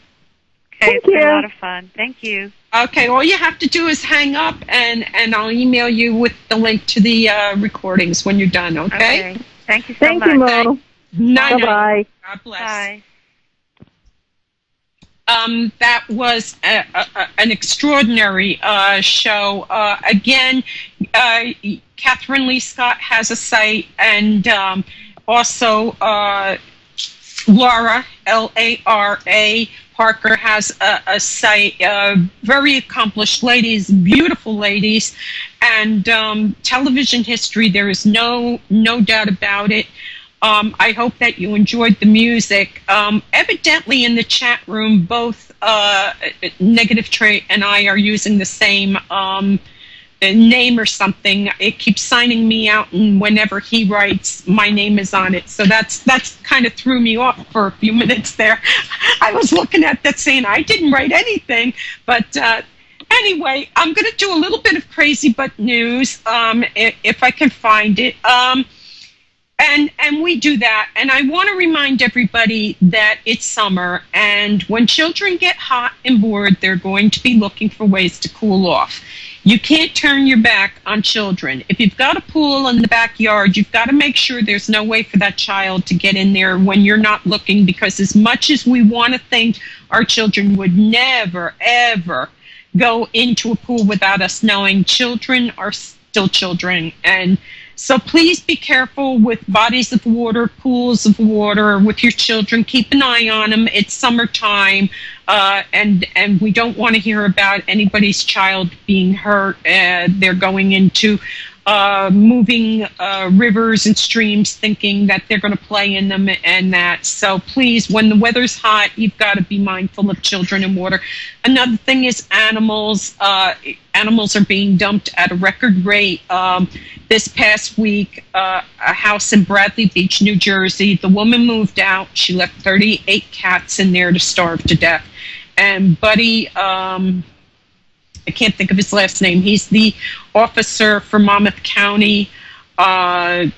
Okay, it's been a lot of fun. Thank you. Okay, all you have to do is hang up, and I'll email you with the link to the recordings when you're done, okay? Thank you so much. Thank you, Mo. Bye-bye. God bless. Bye. That was an extraordinary show. Again, Kathryn Leigh Scott has a site, and also Lara, Lara Parker, has a site. Very accomplished ladies, beautiful ladies, and television history. There is no doubt about it. I hope that you enjoyed the music. Evidently in the chat room, both Negative Trait and I are using the same name or something. It keeps signing me out, and whenever he writes, my name is on it. So that's kind of threw me off for a few minutes there. I was looking at that saying I didn't write anything, but anyway, I'm going to do a little bit of crazy but news if I can find it. And we do that, and I want to remind everybody that it's summer, and when children get hot and bored, they're going to be looking for ways to cool off. You can't turn your back on children. If you've got a pool in the backyard, you've got to make sure there's no way for that child to get in there when you're not looking, because as much as we want to think our children would never, ever go into a pool without us knowing, children are still children. And so please be careful with bodies of water, pools of water, with your children. Keep an eye on them. It's summertime, and we don't want to hear about anybody's child being hurt. They're going into moving rivers and streams thinking that they're going to play in them and that. So please, when the weather's hot, you've got to be mindful of children and water. Another thing is animals. Animals are being dumped at a record rate. This past week, a house in Bradley Beach, New Jersey, the woman moved out. She left 38 cats in there to starve to death. And Buddy, I can't think of his last name. He's the officer for Monmouth County SPCA.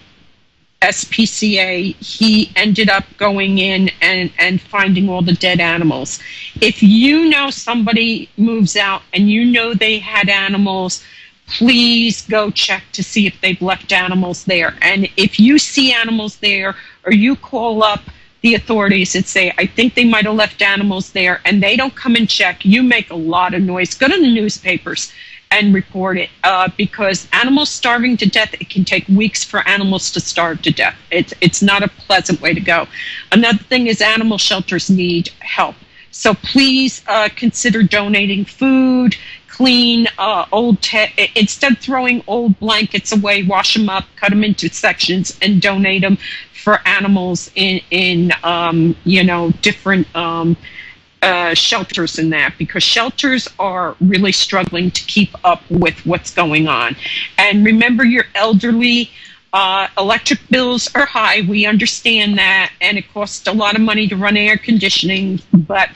He ended up going in and finding all the dead animals. If you know somebody moves out and you know they had animals, please go check to see if they've left animals there. And if you see animals there, or you call up the authorities and say, I think they might have left animals there, and they don't come and check, you make a lot of noise. Go to the newspapers and report it, because animals starving to death, it can take weeks for animals to starve to death. It's not a pleasant way to go. Another thing is animal shelters need help. So please consider donating food, clean instead of throwing old blankets away, wash them up, cut them into sections, and donate them for animals in different shelters and that, because shelters are really struggling to keep up with what's going on. And remember, your elderly. Electric bills are high. We understand that, and it costs a lot of money to run air conditioning, but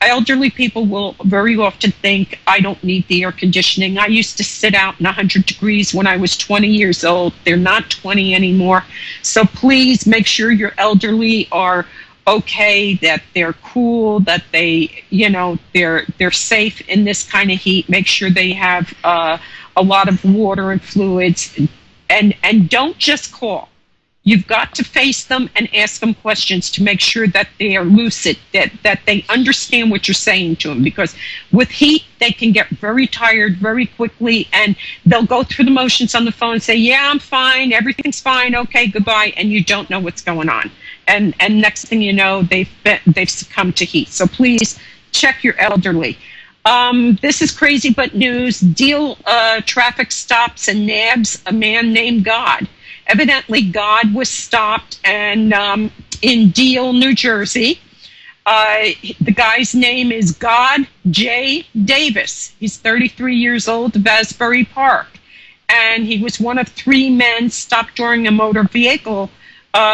elderly people will very often think, I don't need the air conditioning. I used to sit out in 100 degrees when I was 20 years old. They're not 20 anymore. So please make sure your elderly are okay, that they're cool, that they're safe in this kind of heat. Make sure they have a lot of water and fluids, and don't just call. You've got to face them and ask them questions to make sure that they are lucid, that they understand what you're saying to them. Because with heat, they can get very tired very quickly, and they'll go through the motions on the phone and say, yeah, I'm fine, everything's fine, okay, goodbye, and you don't know what's going on. And next thing you know, they've succumbed to heat. So please check your elderly. This is crazy but news. Deal traffic stops and nabs a man named God. Evidently, God was stopped and in Deal, New Jersey. The guy's name is God J. Davis. He's 33 years old of Asbury Park. And he was one of 3 men stopped during a motor vehicle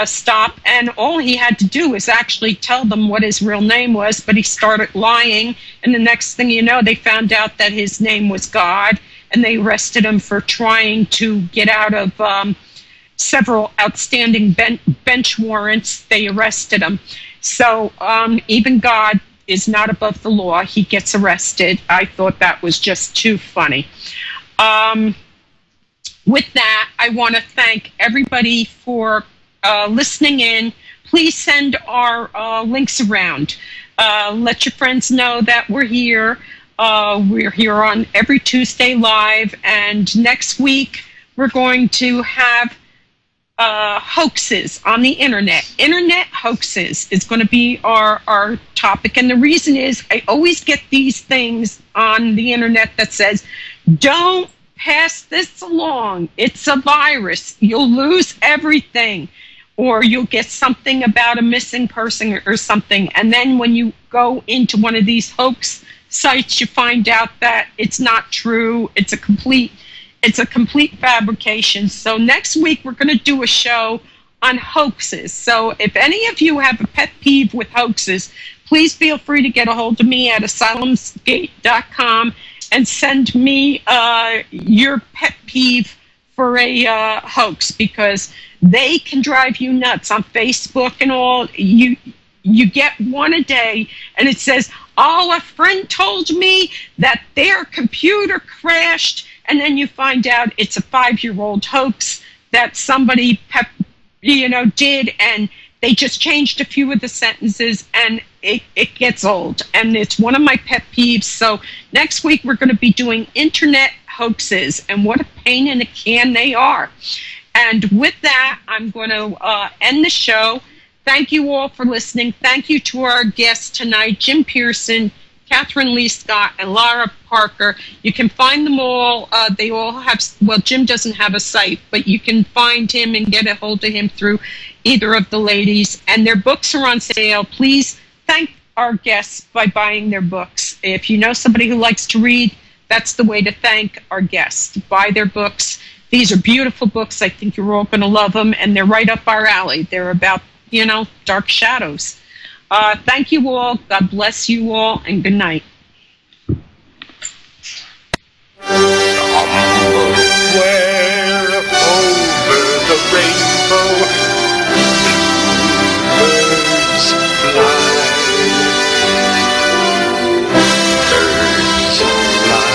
stop. And all he had to do was actually tell them what his real name was. But he started lying. And the next thing you know, they found out that his name was God. And they arrested him for trying to get out of several outstanding bench warrants. They arrested him. So even God is not above the law. He gets arrested. I thought that was just too funny. With that, I want to thank everybody for listening in. Please send our links around. Let your friends know that we're here. We're here on every Tuesday live. And next week, we're going to have hoaxes on the internet. Internet hoaxes is going to be our topic. And the reason is I always get these things on the internet that says, don't pass this along. It's a virus. You'll lose everything. Or you'll get something about a missing person or something. And then when you go into one of these hoax sites, you find out that it's not true. It's a complete fabrication. So next week, we're going to do a show on hoaxes. So if any of you have a pet peeve with hoaxes, please feel free to get a hold of me at asylumsgate.com and send me your pet peeve for a hoax, because they can drive you nuts on Facebook and all. You get one a day, and it says, oh, a friend told me that their computer crashed. And then you find out it's a 5-year-old hoax that somebody did, and they just changed a few of the sentences, and it gets old. And it's one of my pet peeves. So next week we're going to be doing internet hoaxes, and what a pain in the can they are. And with that, I'm going to end the show. Thank you all for listening. Thank you to our guests tonight, Jim Pierson, Kathryn Leigh Scott, and Lara Parker. You can find them all. They all have, well, Jim doesn't have a site, but you can find him and get a hold of him through either of the ladies. And their books are on sale. Please thank our guests by buying their books. If you know somebody who likes to read, that's the way to thank our guests. Buy their books. These are beautiful books. I think you're all going to love them, and they're right up our alley. They're about, dark shadows. Thank you all. God bless you all, and good night. Somewhere over the rainbow, birds fly. Birds fly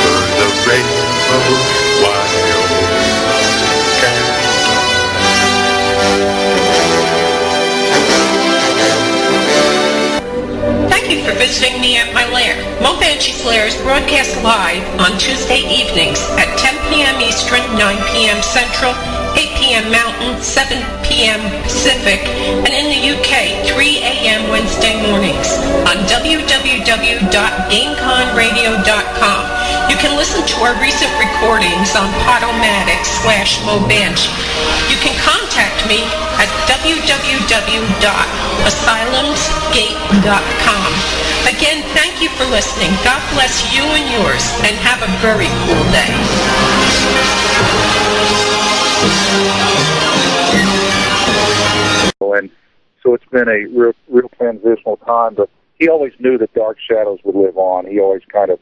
over the rainbow, while Thank you for visiting me at my lair. Mo Banshee's Lair is broadcast live on Tuesday evenings at 10 p.m. Eastern, 9 p.m. Central, 8 p.m. Mountain, 7 p.m. Pacific, and in the UK, 3 a.m. Wednesday mornings on www.gameconradio.com. You can listen to our recent recordings on Podomatic/MoBanshee. You can contact me at www.asylumsgate.com. Again, thank you for listening. God bless you and yours, and have a very cool day. And so it's been a real transitional time, but he always knew that Dark Shadows would live on. He always kind of,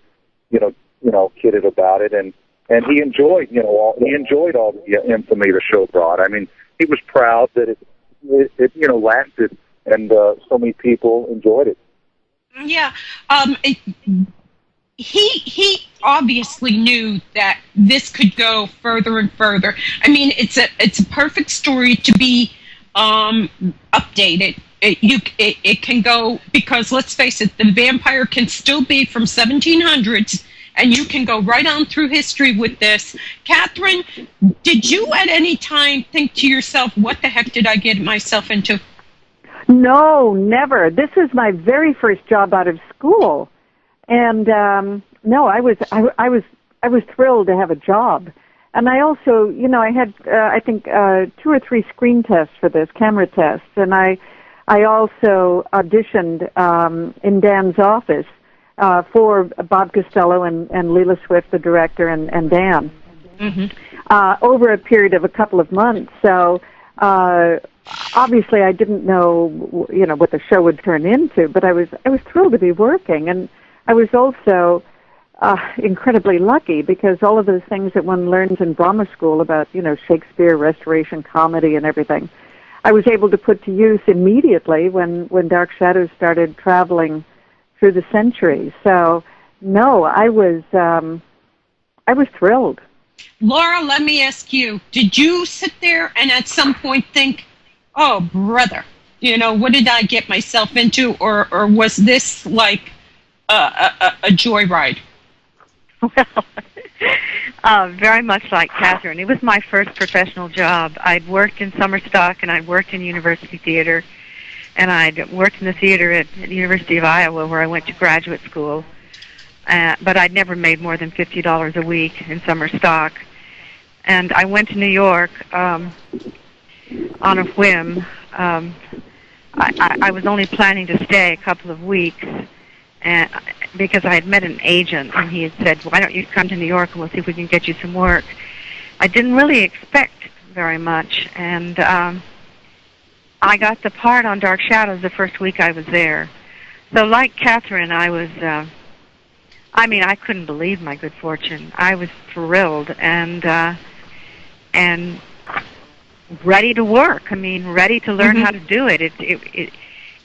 kidded about it, and he enjoyed, all the infamy the show brought. I mean, he was proud that it lasted, and so many people enjoyed it. Yeah. he obviously knew that this could go further and further. I mean, it's a perfect story to be updated. It can go, because let's face it, the vampire can still be from 1700s, and you can go right on through history with this. Kathryn, did you at any time think to yourself, what the heck did I get myself into? No, never. This is my very first job out of school. And no, I was thrilled to have a job. And I also, you know, I had I think 2 or 3 screen tests for this, camera tests, and I also auditioned in Dan's office for Bob Costello and Leela Swift, the director, and Dan, over a period of a couple of months. So obviously I didn't know, you know, what the show would turn into, but I was thrilled to be working, and I was also incredibly lucky, because all of those things that one learns in drama school about, you know, Shakespeare, Restoration, comedy, and everything, I was able to put to use immediately when Dark Shadows started traveling through the centuries. So, no, I was thrilled. Laura, let me ask you, did you sit there and at some point think, oh, brother, you know, what did I get myself into? Or was this like a joyride? Well, very much like Kathryn. It was my first professional job. I'd worked in summer stock, and I'd worked in university theater, and I'd worked in the theater at the University of Iowa, where I went to graduate school. But I'd never made more than $50 a week in summer stock. And I went to New York on a whim. I was only planning to stay a couple of weeks, because I had met an agent, and he had said, why don't you come to New York and we'll see if we can get you some work. I didn't really expect very much, and I got the part on Dark Shadows the first week I was there. So like Kathryn, I was, I couldn't believe my good fortune. I was thrilled and ready to work. Ready to learn how to do it.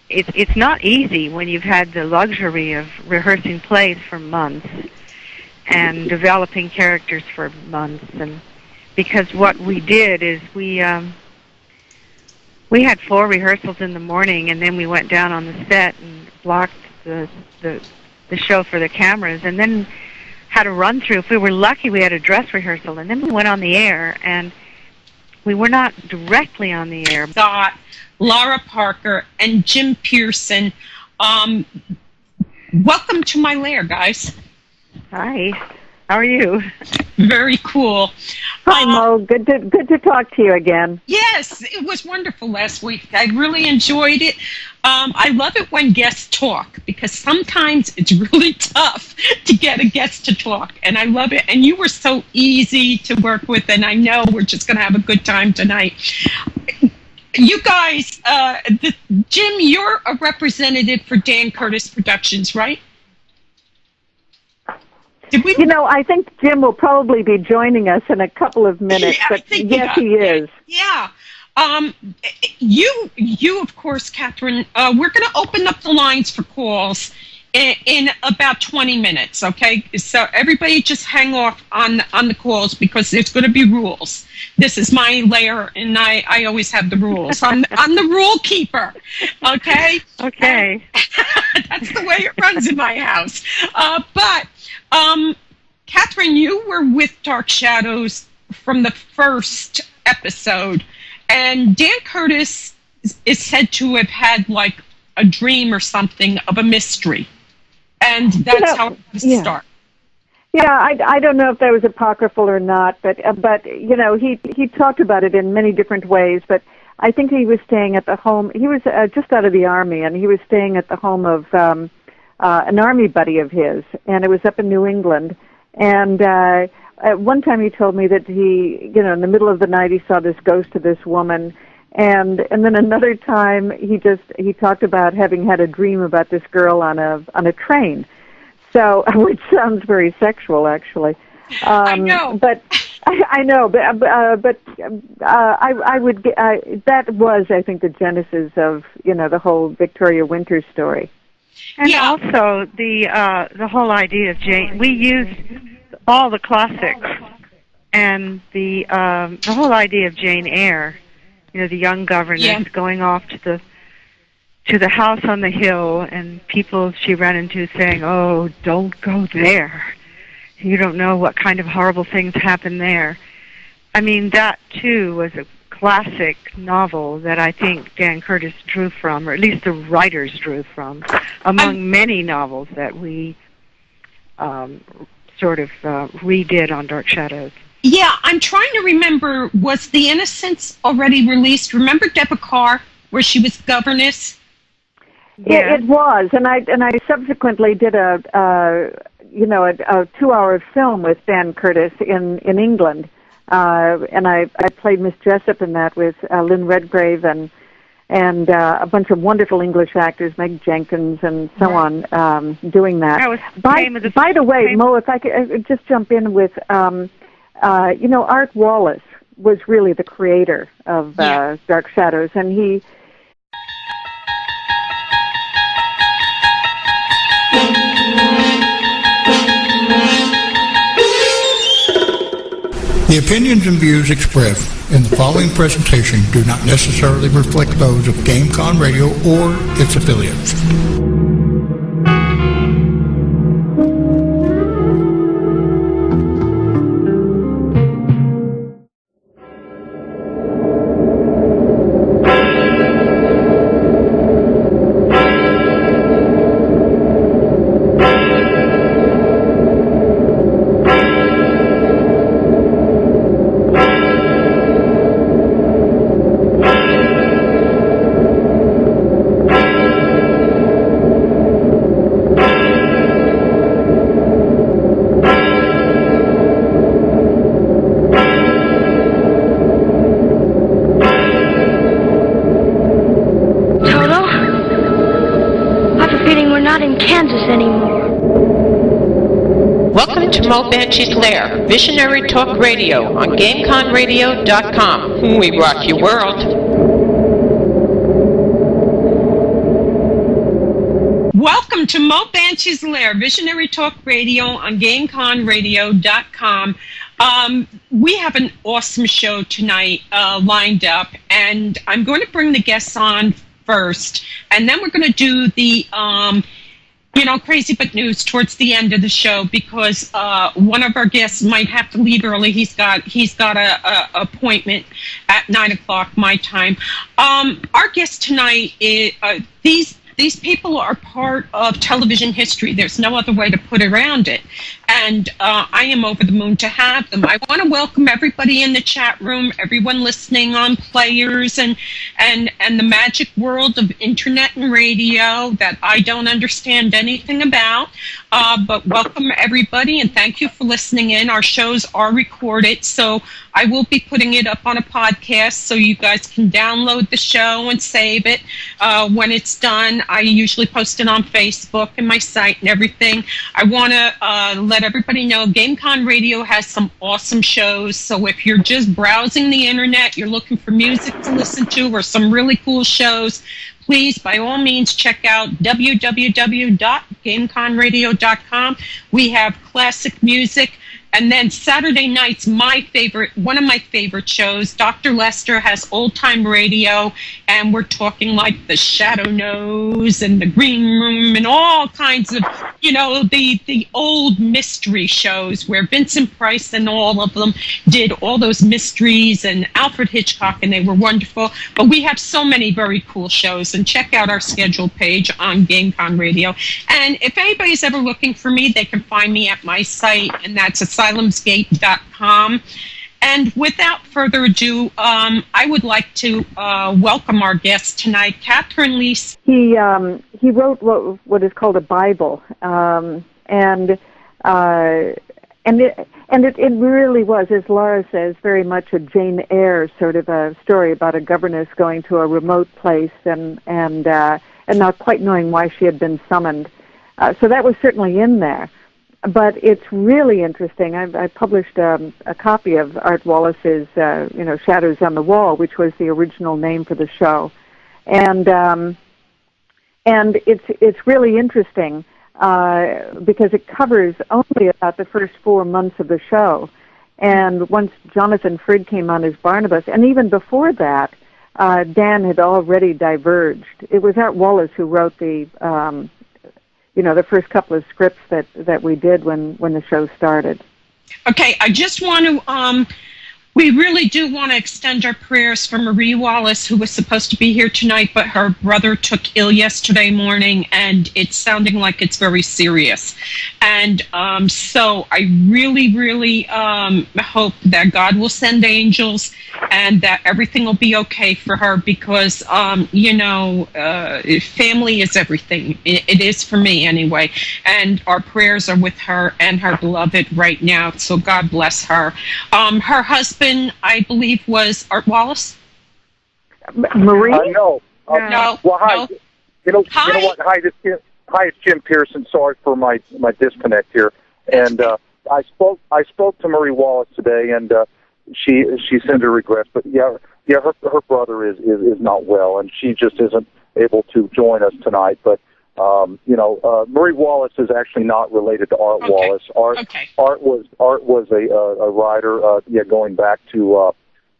It's not easy when you've had the luxury of rehearsing plays for months and developing characters for months. And because what we did is we had 4 rehearsals in the morning, and then we went down on the set and blocked the show for the cameras, and then had a run through. If we were lucky, we had a dress rehearsal, and then we went on the air, and we were not directly on the air. Scott, Lara Parker, and Jim Pierson. Welcome to my lair, guys. Hi. How are you? Very cool. Hi, Mo. Good to talk to you again. Yes, it was wonderful last week. I really enjoyed it. I love it when guests talk, because sometimes it's really tough to get a guest to talk, and I love it. And you were so easy to work with, and I know we're just going to have a good time tonight. You guys, Jim, you're a representative for Dan Curtis Productions, right? Did we? You know, I think Jim will probably be joining us in a couple of minutes, but yes, he is. Yeah. You of course, Kathryn, we're going to open up the lines for calls in about 20 minutes, okay? So everybody just hang off on the calls, because there's going to be rules. This is my lair, and I always have the rules. I'm the rule keeper, okay? Okay. That's the way it runs in my house. But Kathryn, you were with Dark Shadows from the first episode, and Dan Curtis is said to have had like a dream or something of a mystery, and that's how it started. Yeah, I don't know if that was apocryphal or not, but you know, he talked about it in many different ways. But I think he was staying at the home. He was just out of the Army, and he was staying at the home of an Army buddy of his, and it was up in New England. And at one time he told me that he, you know, in the middle of the night he saw this ghost of this woman, and then another time he talked about having had a dream about this girl on a train. So, which sounds very sexual, actually. I know, but I know, but I would that was, I think, the genesis of, you know, the whole Victoria Winters story. And also the whole idea of Jane. We used all the classics, and the whole idea of Jane Eyre. You know, the young governess going off to the house on the hill, and people she ran into saying, "Oh, don't go there. You don't know what kind of horrible things happen there." I mean, that too was a classic novel that I think Dan Curtis drew from, or at least the writers drew from, among many novels that we sort of redid on Dark Shadows. Yeah, I'm trying to remember, was The Innocents already released? Remember Deborah Carr, where she was governess? Yeah, it was, and I subsequently did a 2-hour film with Dan Curtis in England. And I played Miss Jessup in that with Lynn Redgrave and a bunch of wonderful English actors, Meg Jenkins and so on, doing that. By the way, Mo, if I could just jump in with, Art Wallace was really the creator of Dark Shadows, and he... The opinions and views expressed in the following presentation do not necessarily reflect those of GameCon Radio or its affiliates. Banshee's Lair, Visionary Talk Radio on GameConRadio.com. We rock your world. Welcome to Mo Banshee's Lair, Visionary Talk Radio on GameConRadio.com. We have an awesome show tonight lined up, and I'm going to bring the guests on first, and then we're going to do the Crazy But News towards the end of the show, because one of our guests might have to leave early. He's got a appointment at 9:00 my time. Our guest tonight is these people are part of television history. There's no other way to put around it. And I am over the moon to have them. I want to welcome everybody in the chat room, everyone listening on players and the magic world of internet and radio that I don't understand anything about. But welcome everybody, and thank you for listening in. Our shows are recorded, so I will be putting it up on a podcast so you guys can download the show and save it when it's done. I usually post it on Facebook and my site and everything. I want to let everybody know GameCon Radio has some awesome shows, so if you're just browsing the internet, you're looking for music to listen to or some really cool shows, please, by all means, check out www.gameconradio.com. We have classic music. And then Saturday nights, one of my favorite shows, Dr. Lester has Old Time Radio, and we're talking like the Shadow Knows and the Green Room and all kinds of, the old mystery shows where Vincent Price and all of them did all those mysteries, and Alfred Hitchcock, and they were wonderful. But we have so many very cool shows, and check out our schedule page on GameCon Radio. And if anybody's ever looking for me, they can find me at my site, and that's asylumsgate.com. And without further ado, I would like to welcome our guest tonight, Kathryn Leigh. He wrote what is called a Bible, and it really was, as Lara says, very much a Jane Eyre sort of a story about a governess going to a remote place and not quite knowing why she had been summoned. So that was certainly in there. But it's really interesting. I published a copy of Art Wallace's, Shadows on the Wall, which was the original name for the show, and And it's really interesting because it covers only about the first 4 months of the show. And once Jonathan Frid came on as Barnabas, and even before that, Dan had already diverged. It was Art Wallace who wrote the first couple of scripts that we did when the show started. Okay, I just want to, we really do want to extend our prayers for Marie Wallace, who was supposed to be here tonight, but her brother took ill yesterday morning, and it's sounding like it's very serious. And so I really, really hope that God will send angels and that everything will be okay for her because, family is everything. It is for me anyway. And our prayers are with her and her beloved right now, so God bless her. Her husband, I believe, was Art Wallace. Marie? No. No. Well, hi. No. You know what? Hi, it's Jim Pierson. Sorry for my disconnect here. And I spoke to Marie Wallace today, and she sent her regrets. But her brother is not well, and she just isn't able to join us tonight. But Marie Wallace is actually not related to Art Wallace. Art was a writer, going back to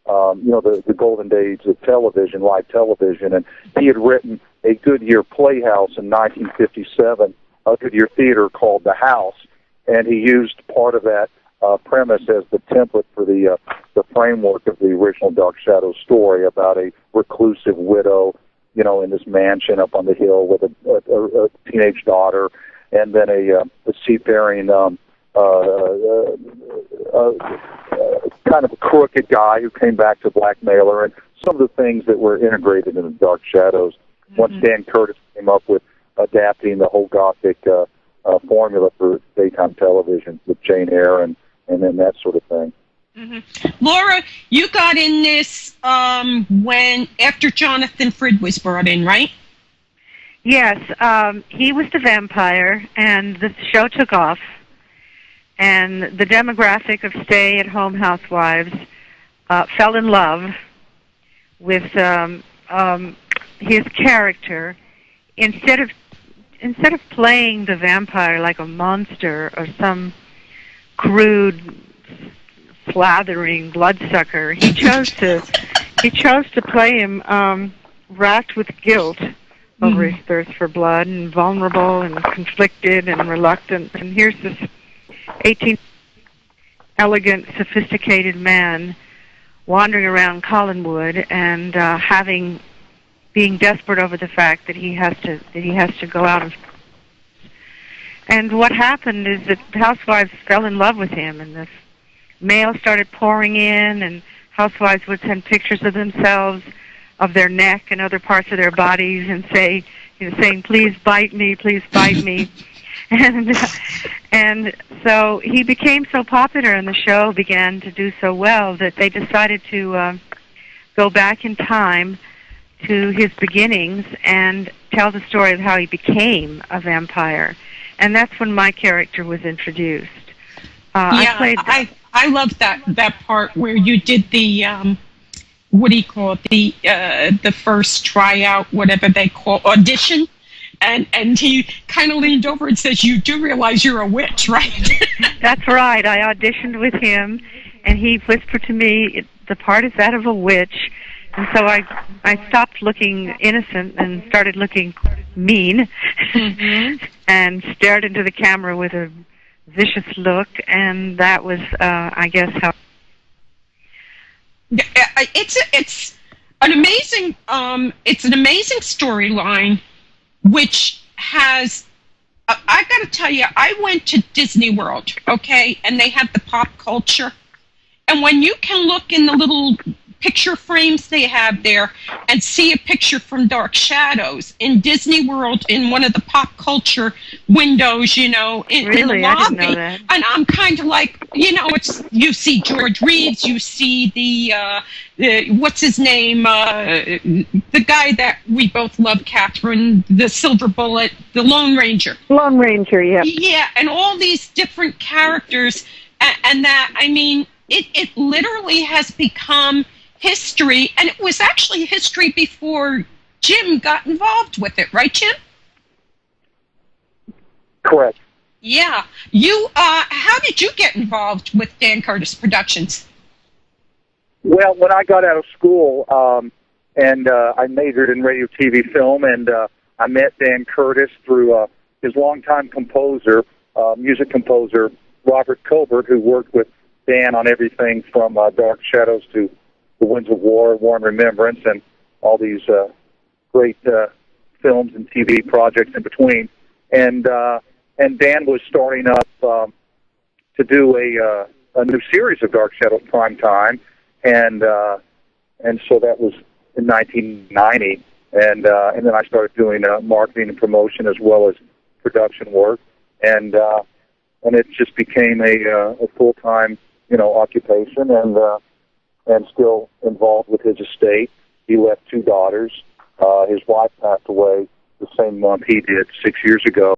the golden days of television, live television, and he had written a Goodyear Playhouse in 1957, a Goodyear theater called The House, and he used part of that premise as the template for the framework of the original Dark Shadows story about a reclusive widow, in this mansion up on the hill with a teenage daughter, and then a seafaring kind of a crooked guy who came back to blackmail her, and some of the things that were integrated in the Dark Shadows. Once Dan Curtis came up with adapting the whole Gothic formula for daytime television with Jane Eyre and then that sort of thing. Mm-hmm. Laura, you got in this after Jonathan Frid was brought in, right? Yes, he was the vampire, and the show took off. And the demographic of stay-at-home housewives fell in love with his character. Instead of playing the vampire like a monster or some crude, slathering bloodsucker, he chose to play him racked with guilt over his thirst for blood, and vulnerable and conflicted and reluctant. And here's this 18 elegant, sophisticated man wandering around Collinwood and being desperate over the fact that he has to go out and what happened is that housewives fell in love with him, and the mail started pouring in, and housewives would send pictures of themselves, of their neck and other parts of their bodies, and saying, "Please bite me, please bite me." And so he became so popular, and the show began to do so well that they decided to go back in time to his beginnings and tell the story of how he became a vampire. And that's when my character was introduced. I love that part where you did the what do you call it, the first tryout, whatever they call audition. And he kind of leaned over and says, "You do realize you're a witch, right?" That's right. I auditioned with him, and he whispered to me, "The part is that of a witch." And so I stopped looking innocent and started looking mean, and stared into the camera with a vicious look, and that was, I guess, how. It's an amazing storyline. Which has, I got to tell you, I went to Disney World, okay, and they have the pop culture. And when you can look in the little picture frames they have there and see a picture from Dark Shadows in Disney World in one of the pop culture windows, in the lobby. I didn't know that. And I'm kind of like, you see George Reeves, you see the what's his name, the guy that we both love, Kathryn, the Silver Bullet, the Lone Ranger. Lone Ranger, yeah. Yeah, and all these different characters, and that, I mean, it literally has become history, and it was actually history before Jim got involved with it, right, Jim? Correct. Yeah. You, how did you get involved with Dan Curtis Productions? Well, when I got out of school, and I majored in radio, TV, film, and I met Dan Curtis through his longtime composer, music composer, Robert Colbert, who worked with Dan on everything from Dark Shadows to The Winds of War, War and Remembrance, and all these great films and TV projects in between. And Dan was starting up to do a new series of Dark Shadows Primetime, and so that was in 1990, and then I started doing marketing and promotion as well as production work, and it just became a full-time, occupation, and still involved with his estate. He left 2 daughters. His wife passed away the same month he did 6 years ago.